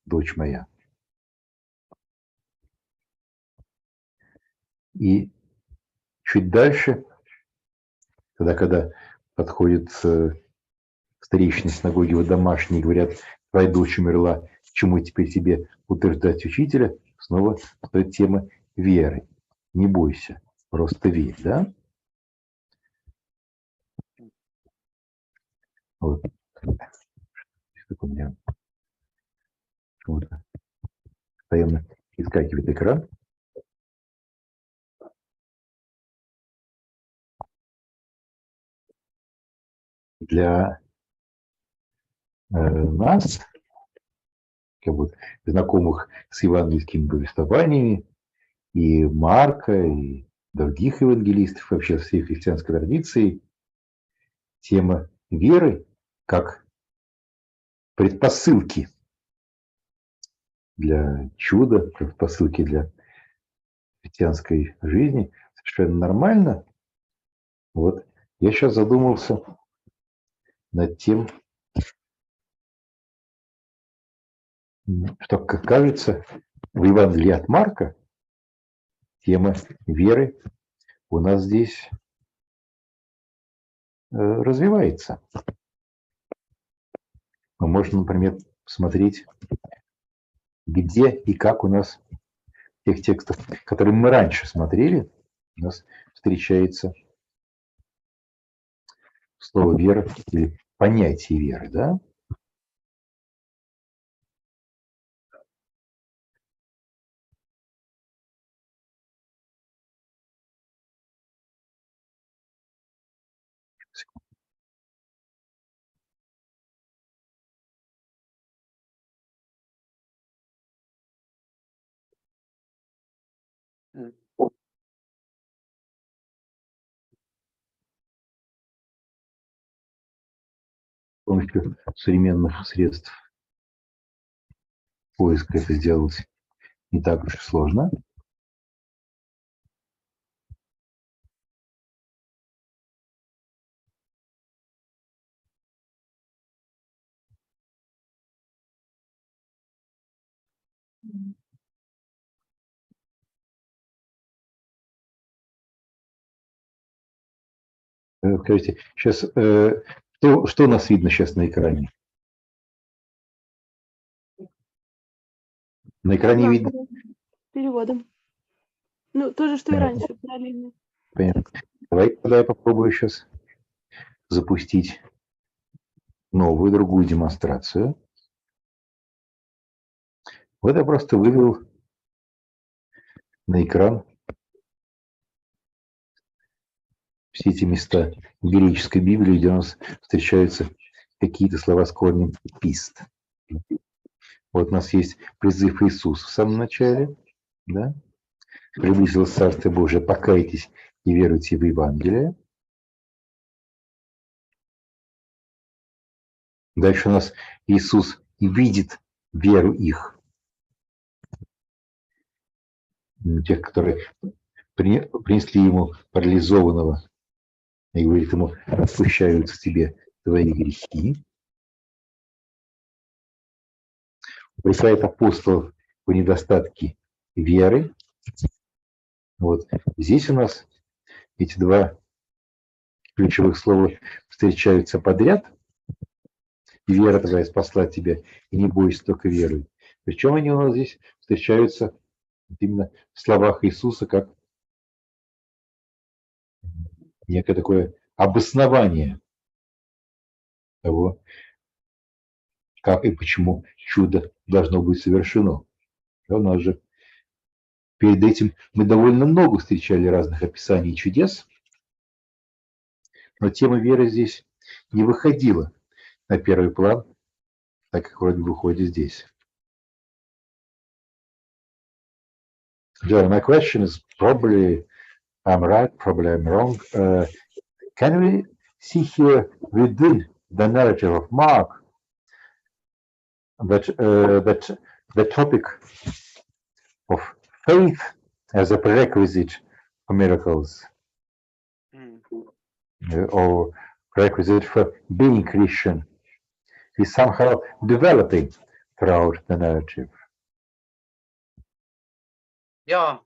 дочь моя». И чуть дальше, когда подходит старейшины синагоги его домашние и говорят: «Твоя дочь умерла, к чему теперь тебе утверждать учителя?» Снова стоит тема веры. Не бойся, просто верь, да? Вот. Что-то у меня постоянно искакивает экран. Для нас, знакомых с евангельскими повествованиями, и Марка, и других евангелистов, вообще всей христианской традиции, тема веры как предпосылки для чуда, предпосылки для христианской жизни совершенно нормально. Вот я сейчас задумался над тем, что, как кажется, в Евангелии от Марка тема веры у нас здесь развивается. Мы можем, например, посмотреть, где и как у нас в тех текстах, которые мы раньше смотрели, у нас встречается слово «вера» или понятие веры, да? помощью современных средств поиска это сделать не так уж и сложно. Скажите, сейчас что у нас видно сейчас на экране? На экране Да, видно. переводом. Ну, то же, что и Понятно. раньше, параллельно. Понятно. Давай тогда я попробую сейчас запустить новую, другую демонстрацию. Вот я просто вывел на экран все эти места греческой Библии, где у нас встречаются какие-то слова с корнем «пист». Вот у нас есть призыв Иисуса в самом начале, да? Приблизилось Царство Божие, покайтесь и веруйте в Евангелие. Дальше у нас Иисус и видит веру их, тех, которые принесли ему парализованного, и говорит ему: отпущаются тебе твои грехи. Упрекает апостолов в недостатке веры. Вот здесь у нас эти два ключевых слова встречаются подряд. И вера твоя спасла тебя, и не бойся, только веруй. Причем они у нас здесь встречаются именно в словах Иисуса как некое такое обоснование того, как и почему чудо должно быть совершено. У нас же перед этим мы довольно много встречали разных описаний чудес, но тема веры здесь не выходила на первый план, так как вроде выходит здесь. John, my question is probably I'm right, probably I'm wrong. Can we see here within the narrative of Mark that the topic of faith as a prerequisite for miracles, or prerequisite for being Christian, is somehow developing throughout the narrative? Yeah.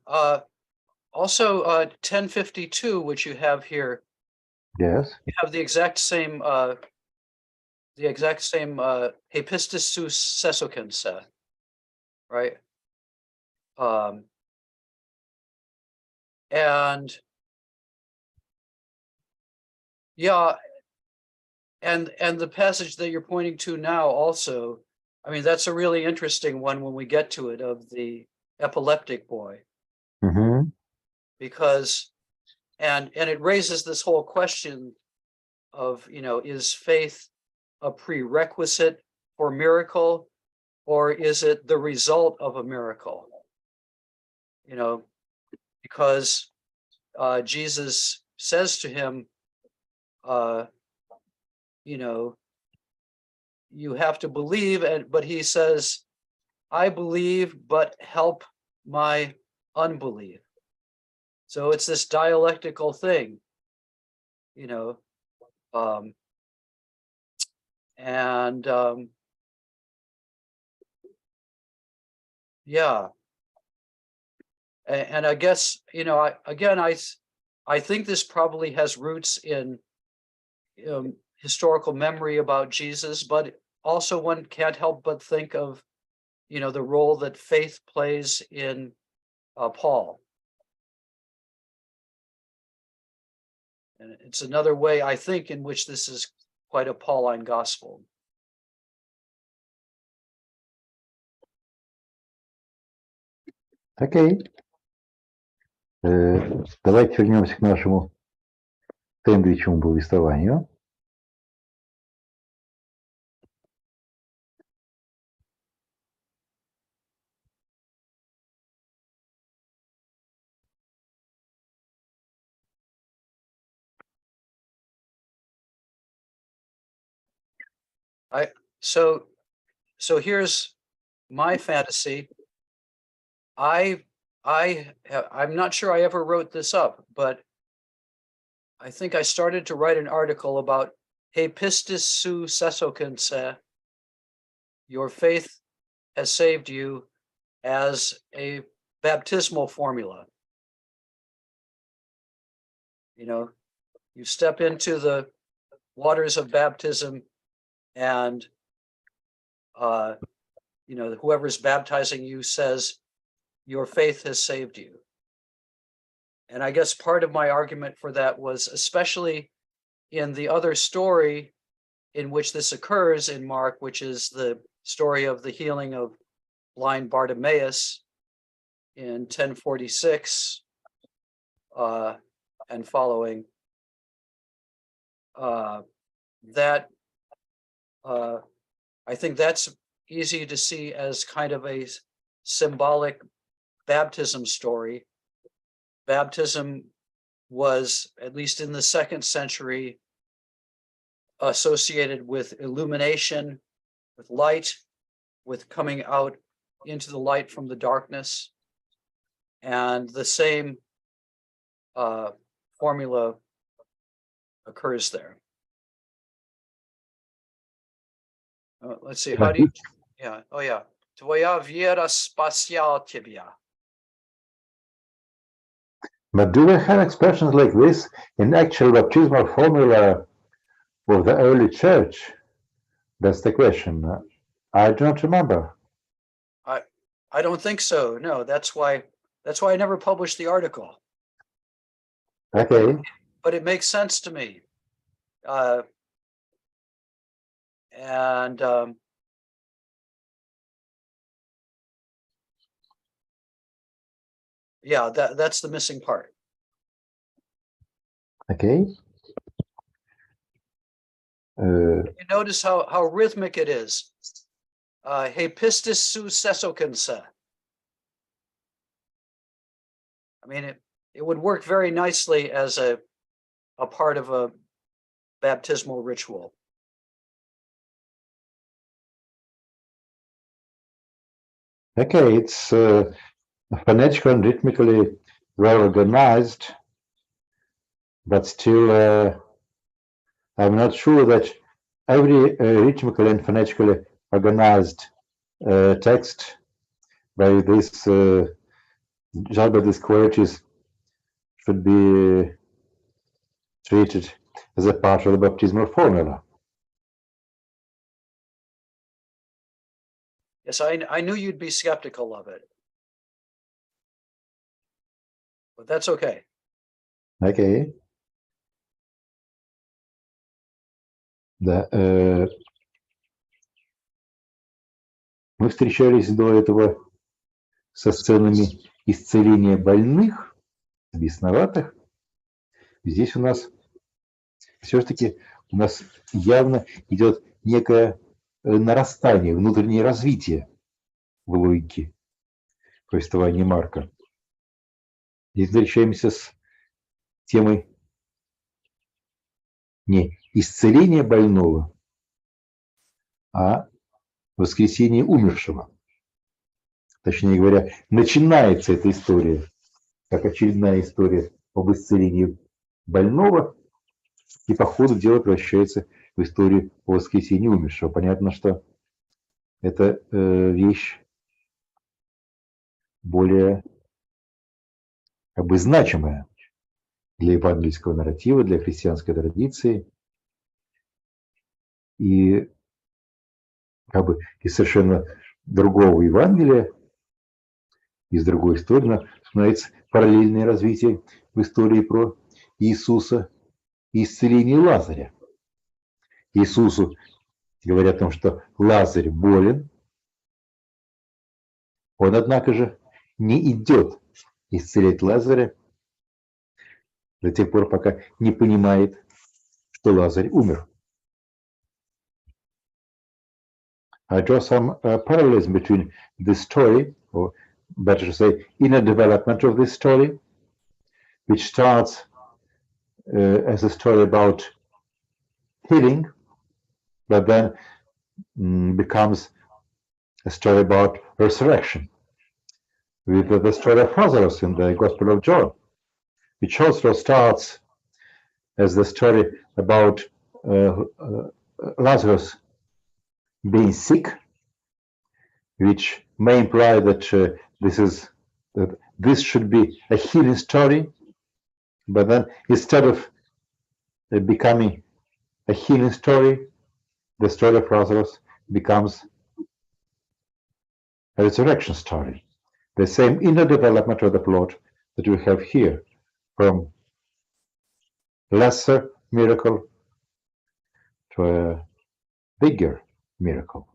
Also, 1052, which you have here, Yes. you have the exact same "Hepistis sus sesokense," right? And yeah, and the passage that you're pointing to now also, I mean, that's a really interesting one when we get to it, of the epileptic boy, Mm-hmm. because and it raises this whole question of, is faith a prerequisite for miracle, or is it the result of a miracle? Because Jesus says to him, you have to believe, but he says, I believe, but help my unbelief. So it's this dialectical thing, yeah. And I guess, I think this probably has roots in historical memory about Jesus, but also one can't help but think of, the role that faith plays in Paul. And it's another way, I think, in which this is quite a Pauline gospel. Окей. Давайте вернемся к нашему сэндвичевому повествованию. So here's my fantasy. I'm not sure I ever wrote this up, but I think I started to write an article about He pistis su sesokense, your faith has saved you, as a baptismal formula. You know, you step into the waters of baptism and, you know, whoever's baptizing you says, your faith has saved you. And I guess part of my argument for that was, especially in the other story in which this occurs in Mark, which is the story of the healing of blind Bartimaeus in 1046 and following, that I think that's easy to see as kind of a symbolic baptism story. Baptism was, at least in the 2nd century, associated with illumination, with light, with coming out into the light from the darkness. And the same formula occurs there. Let's see, how do you, yeah, oh yeah. Tvoya viera spasial tibia. But do we have expressions like this in actual baptismal formula of the early church? That's the question. I do not remember. I don't think so. No, that's why I never published the article. Okay. But it makes sense to me. Yeah, that's the missing part. Okay. You notice how rhythmic it is. He pistis su sesokense. I mean, it would work very nicely as a part of a baptismal ritual. Okay, it's phonetically and rhythmically well organized, but still I'm not sure that every rhythmically and phonetically organized text by this just by these qualities should be treated as a part of the baptismal formula. Yes, I knew you'd be skeptical of it, but that's okay. Okay. Да. Мы встречались до этого со сценами исцеления больных, бесноватых. Здесь у нас все-таки явно идет некое нарастание, внутреннее развитие в логике повествования Марка. Здесь встречаемся с темой не исцеления больного, а воскресения умершего. Точнее говоря, начинается эта история как очередная история об исцелении больного, и по ходу дела превращается в историю о воскресении умершего. Понятно, что это вещь более значимая для евангельского нарратива, для христианской традиции, и из совершенно другого Евангелия, из другой истории становится параллельное развитие в истории про Иисуса и исцеление Лазаря. Иисусу говорят о том, что Лазарь болен, он, однако же, не идет исцелять Лазаря до тех пор, пока не понимает, что Лазарь умер. I draw some parallels between this story, or better to say, inner development of this story, which starts as a story about healing, but then becomes a story about resurrection, with the story of Lazarus in the Gospel of John, which also starts as the story about Lazarus being sick, which may imply that this should be a healing story, but then instead of becoming a healing story, the story of Lazarus becomes a resurrection story. The same inner development of the plot that we have here, from lesser miracle to a bigger miracle.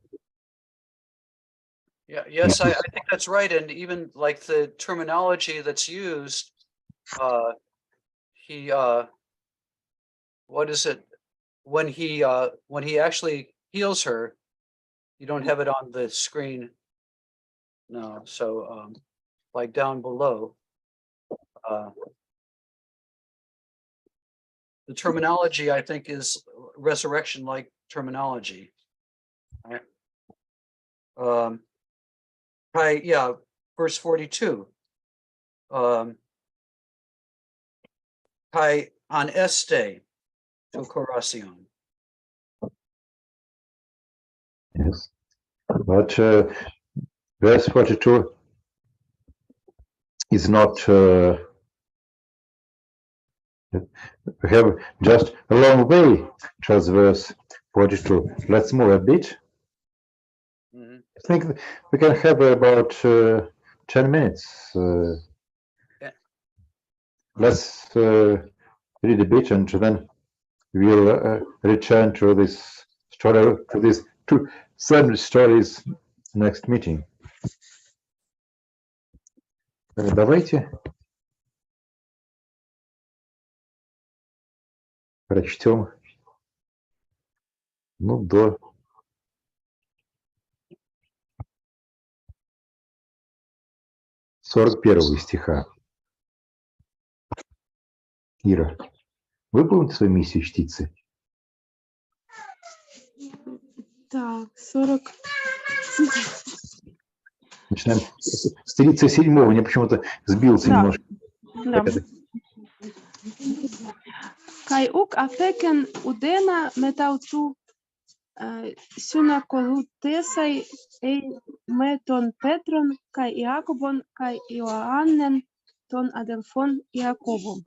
Yeah, yes, I think that's right. And even like the terminology that's used, what is it? When he actually heals her, you don't have it on the screen. No, so like down below. The terminology, I think, is resurrection-like terminology. Right? Yeah, verse 42. Kai an este to coracion. Yes, but verse 42 is not. We have just a long way towards verse 42. Let's move a bit. Mm-hmm. I think we can have about 10 minutes. Yeah. Let's read a bit, and then we'll return to this story, to these two sandwich stories next meeting. Давайте прочтем, ну, до 41 стиха. Ира, выполните свою миссию чтицы? Так, 40. Начинаем с 37-го. Мне почему-то сбился Да. немножко. Да. Kai uk afeken udena metautu synakolutesai ei meton Petron kai Iakobon kai Ioannen ton adelfon Iakobon.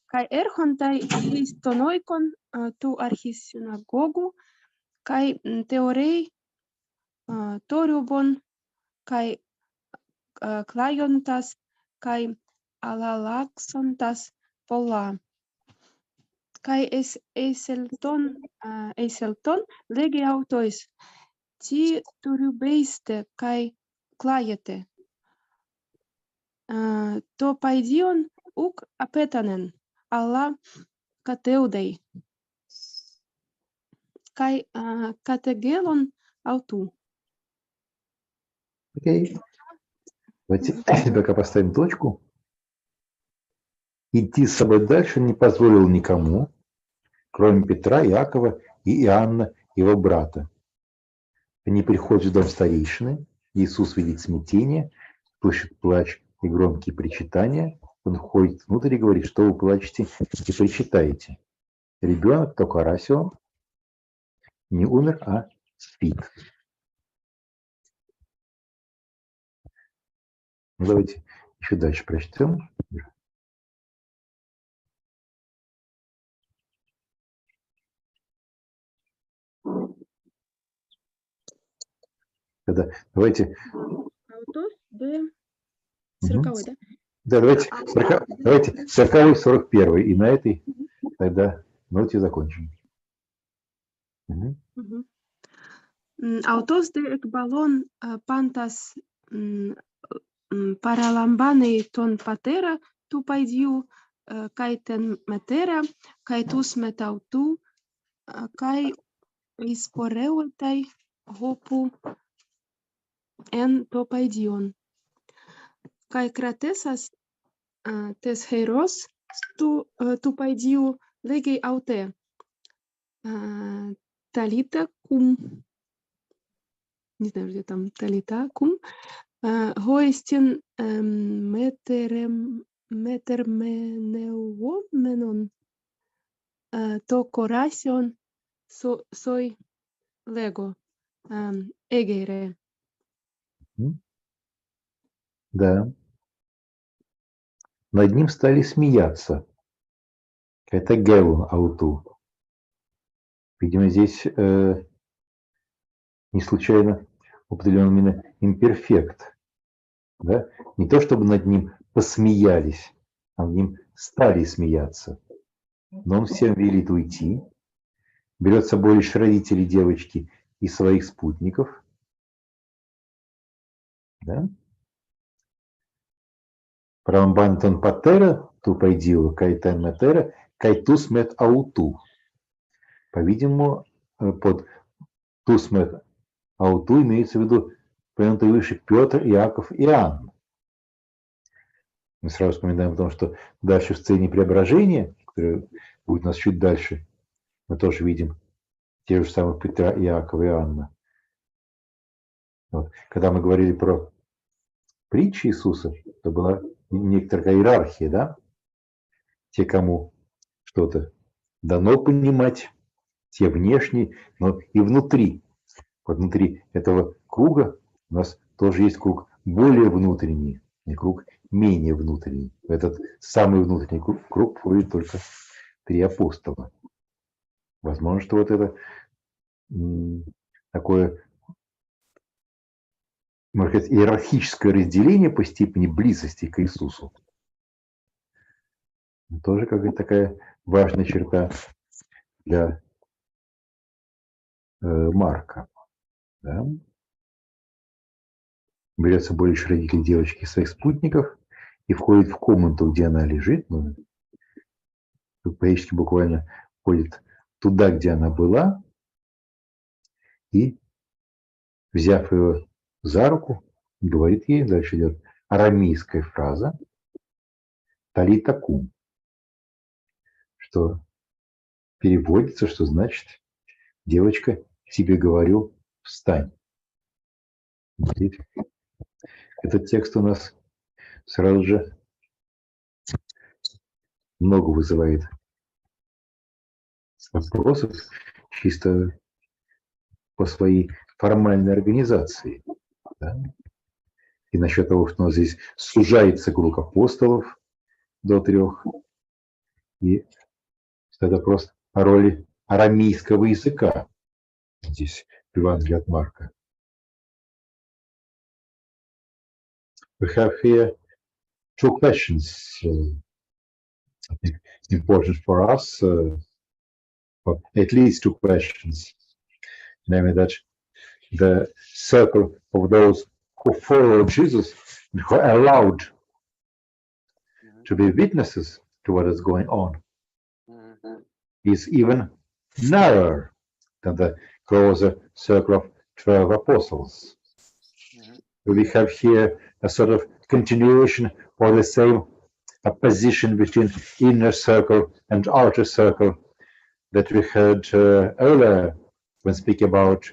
Kai erhontai Christonoikon tu archisynagogu kai teorei toriubon kai klaiontas kai alalaksontas polla. Kai eiselton legi autois ti turubeiste kai klajete. To paidion uk apetanen alla kateudei. Kai kategelon autу. Окей. Давайте пока поставим точку. Идти с собой дальше не позволил никому, кроме Петра, Иакова и Иоанна, его брата. Они приходят в дом старейшины, Иисус видит смятение, слышит плач и громкие причитания. Он входит внутрь и говорит, что вы плачете и причитаете. Ребенок, то Карасион, не умер, а спит. Ну, давайте еще дальше прочтем. Давайте. Аутос Б 40, да? Да, давайте 40-й, 41-й. И на этой тогда ноте закончим. Autos de ekbalon pantas paralambane ton patera tu paidiu kai ten metera kai tus metautu kai isporeutai hopu en to paidion kai kratesas tes heros tu paidiu legi aute talita cum не знаю, где там талитакум, гоистин метерменеуоменон, то корасион сой лего эгере. Да. Над ним стали смеяться. Это геун ауту. Видимо, здесь не случайно употреблен именно имперфект. Да? Не то, чтобы над ним посмеялись, а над ним стали смеяться. Но он всем велит уйти, берет с собой лишь родителей девочки и своих спутников. Да? Прамбантон патера, ту пайдилу, кайтен метера, кайтус мет ауту. По-видимому, под тус мет ауту имеется в виду упомянутые выше Петр, Иаков и Иоанн. Мы сразу вспоминаем о том, что дальше в сцене преображения, которая будет у нас чуть дальше, мы тоже видим тех же самых Петра, Иакова и Иоанна. Вот. Когда мы говорили про притчи Иисуса, то была некоторая иерархия, да? Те, кому что-то дано понимать, те внешние, но и внутри. Вот внутри этого круга у нас тоже есть круг более внутренний, и круг менее внутренний. В этот самый внутренний круг входит только 3 апостола. Возможно, что вот это такое, можно сказать, иерархическое разделение по степени близости к Иисусу. Тоже какая-то такая важная черта для Марка. Да? Берет с собой лишь родителей девочки и своих спутников и входит в комнату, где она лежит. Ну, по-гречески буквально входит туда, где она была, и, взяв ее за руку, говорит ей, дальше идет арамейская фраза «талита кум», что переводится, что значит «девочка, тебе говорю, встань». Этот текст у нас сразу же много вызывает вопросов чисто по своей формальной организации. Да? И насчет того, что у нас здесь сужается круг апостолов до 3. И это просто о роли арамейского языка здесь в Евангелии от Марка. We have here 2 questions, I think, important for us, or at least 2 questions, namely that the circle of those who follow Jesus and who are allowed to be witnesses to what is going on is even narrower than the closer circle of 12 apostles. We have here a sort of continuation or the same opposition between inner circle and outer circle that we heard earlier when speaking about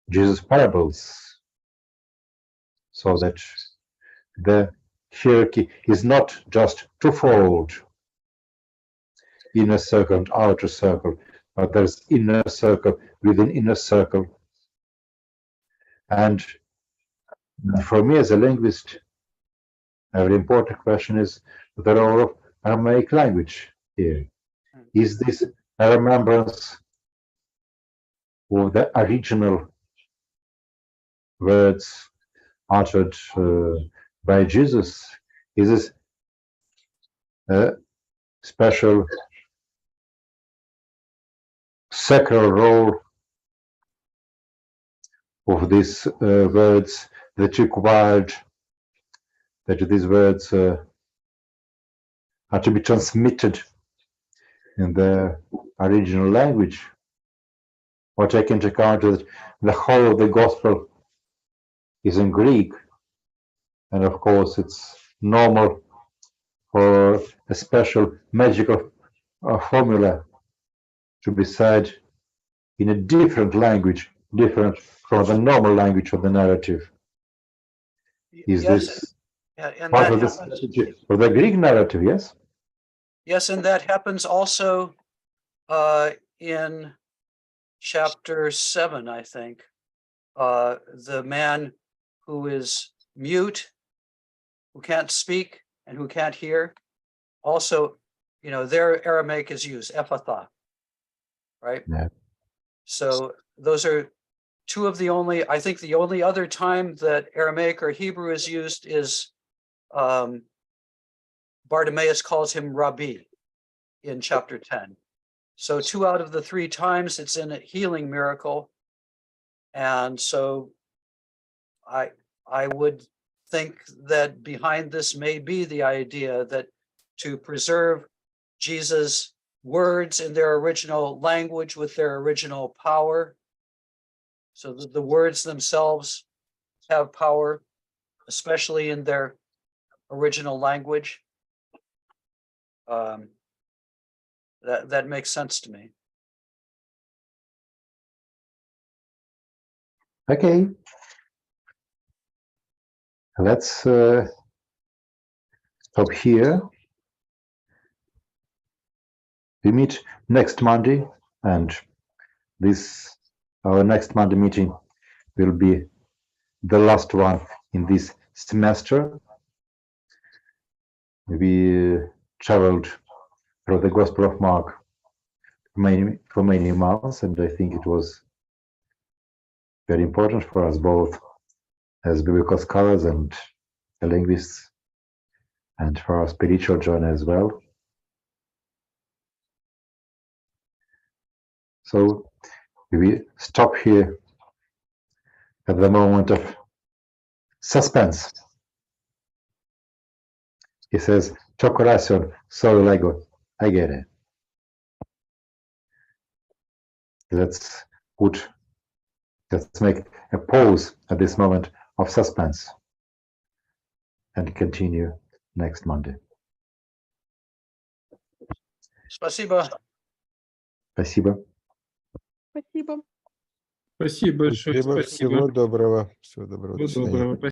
Jesus' parables. So that the hierarchy is not just twofold, inner circle and outer circle, but there's inner circle within inner circle. And for me as a linguist, a very important question is the role of Aramaic language here. Is this a remembrance of the original words uttered by Jesus? Is this a special sacral role of these words that required that these words are to be transmitted in the original language? Or take into account that the whole of the gospel is in Greek, and of course it's normal for a special magical formula to be said in a different language, different from the normal language of the narrative. Is Yes, this and part that of the happens, strategy of the Greek narrative? Yes. yes, and that happens also in chapter 7, I think. The man who is mute, who can't speak and who can't hear, also, their Aramaic is used, ephatha, right? Yeah. So those are two of the only, I think the only other time that Aramaic or Hebrew is used is Bartimaeus calls him Rabbi in chapter 10. So 2 out of the 3 times it's in a healing miracle. And so I would think that behind this may be the idea that to preserve Jesus' words in their original language with their original power, so that the words themselves have power, especially in their original language. That makes sense to me. Okay. Let's stop here. We meet next Monday, and our next Monday meeting will be the last one in this semester. We traveled through the Gospel of Mark for many months, and I think it was very important for us both as biblical scholars and linguists, and for our spiritual journey as well. So we stop here at the moment of suspense. He says, "Ciò corazon solo leggo, agere." Let's make a pause at this moment of suspense and continue next Monday. Спасибо. Спасибо. Спасибо. Спасибо большое. Спасибо. Всего доброго. Всего доброго. До Всего свидания. доброго.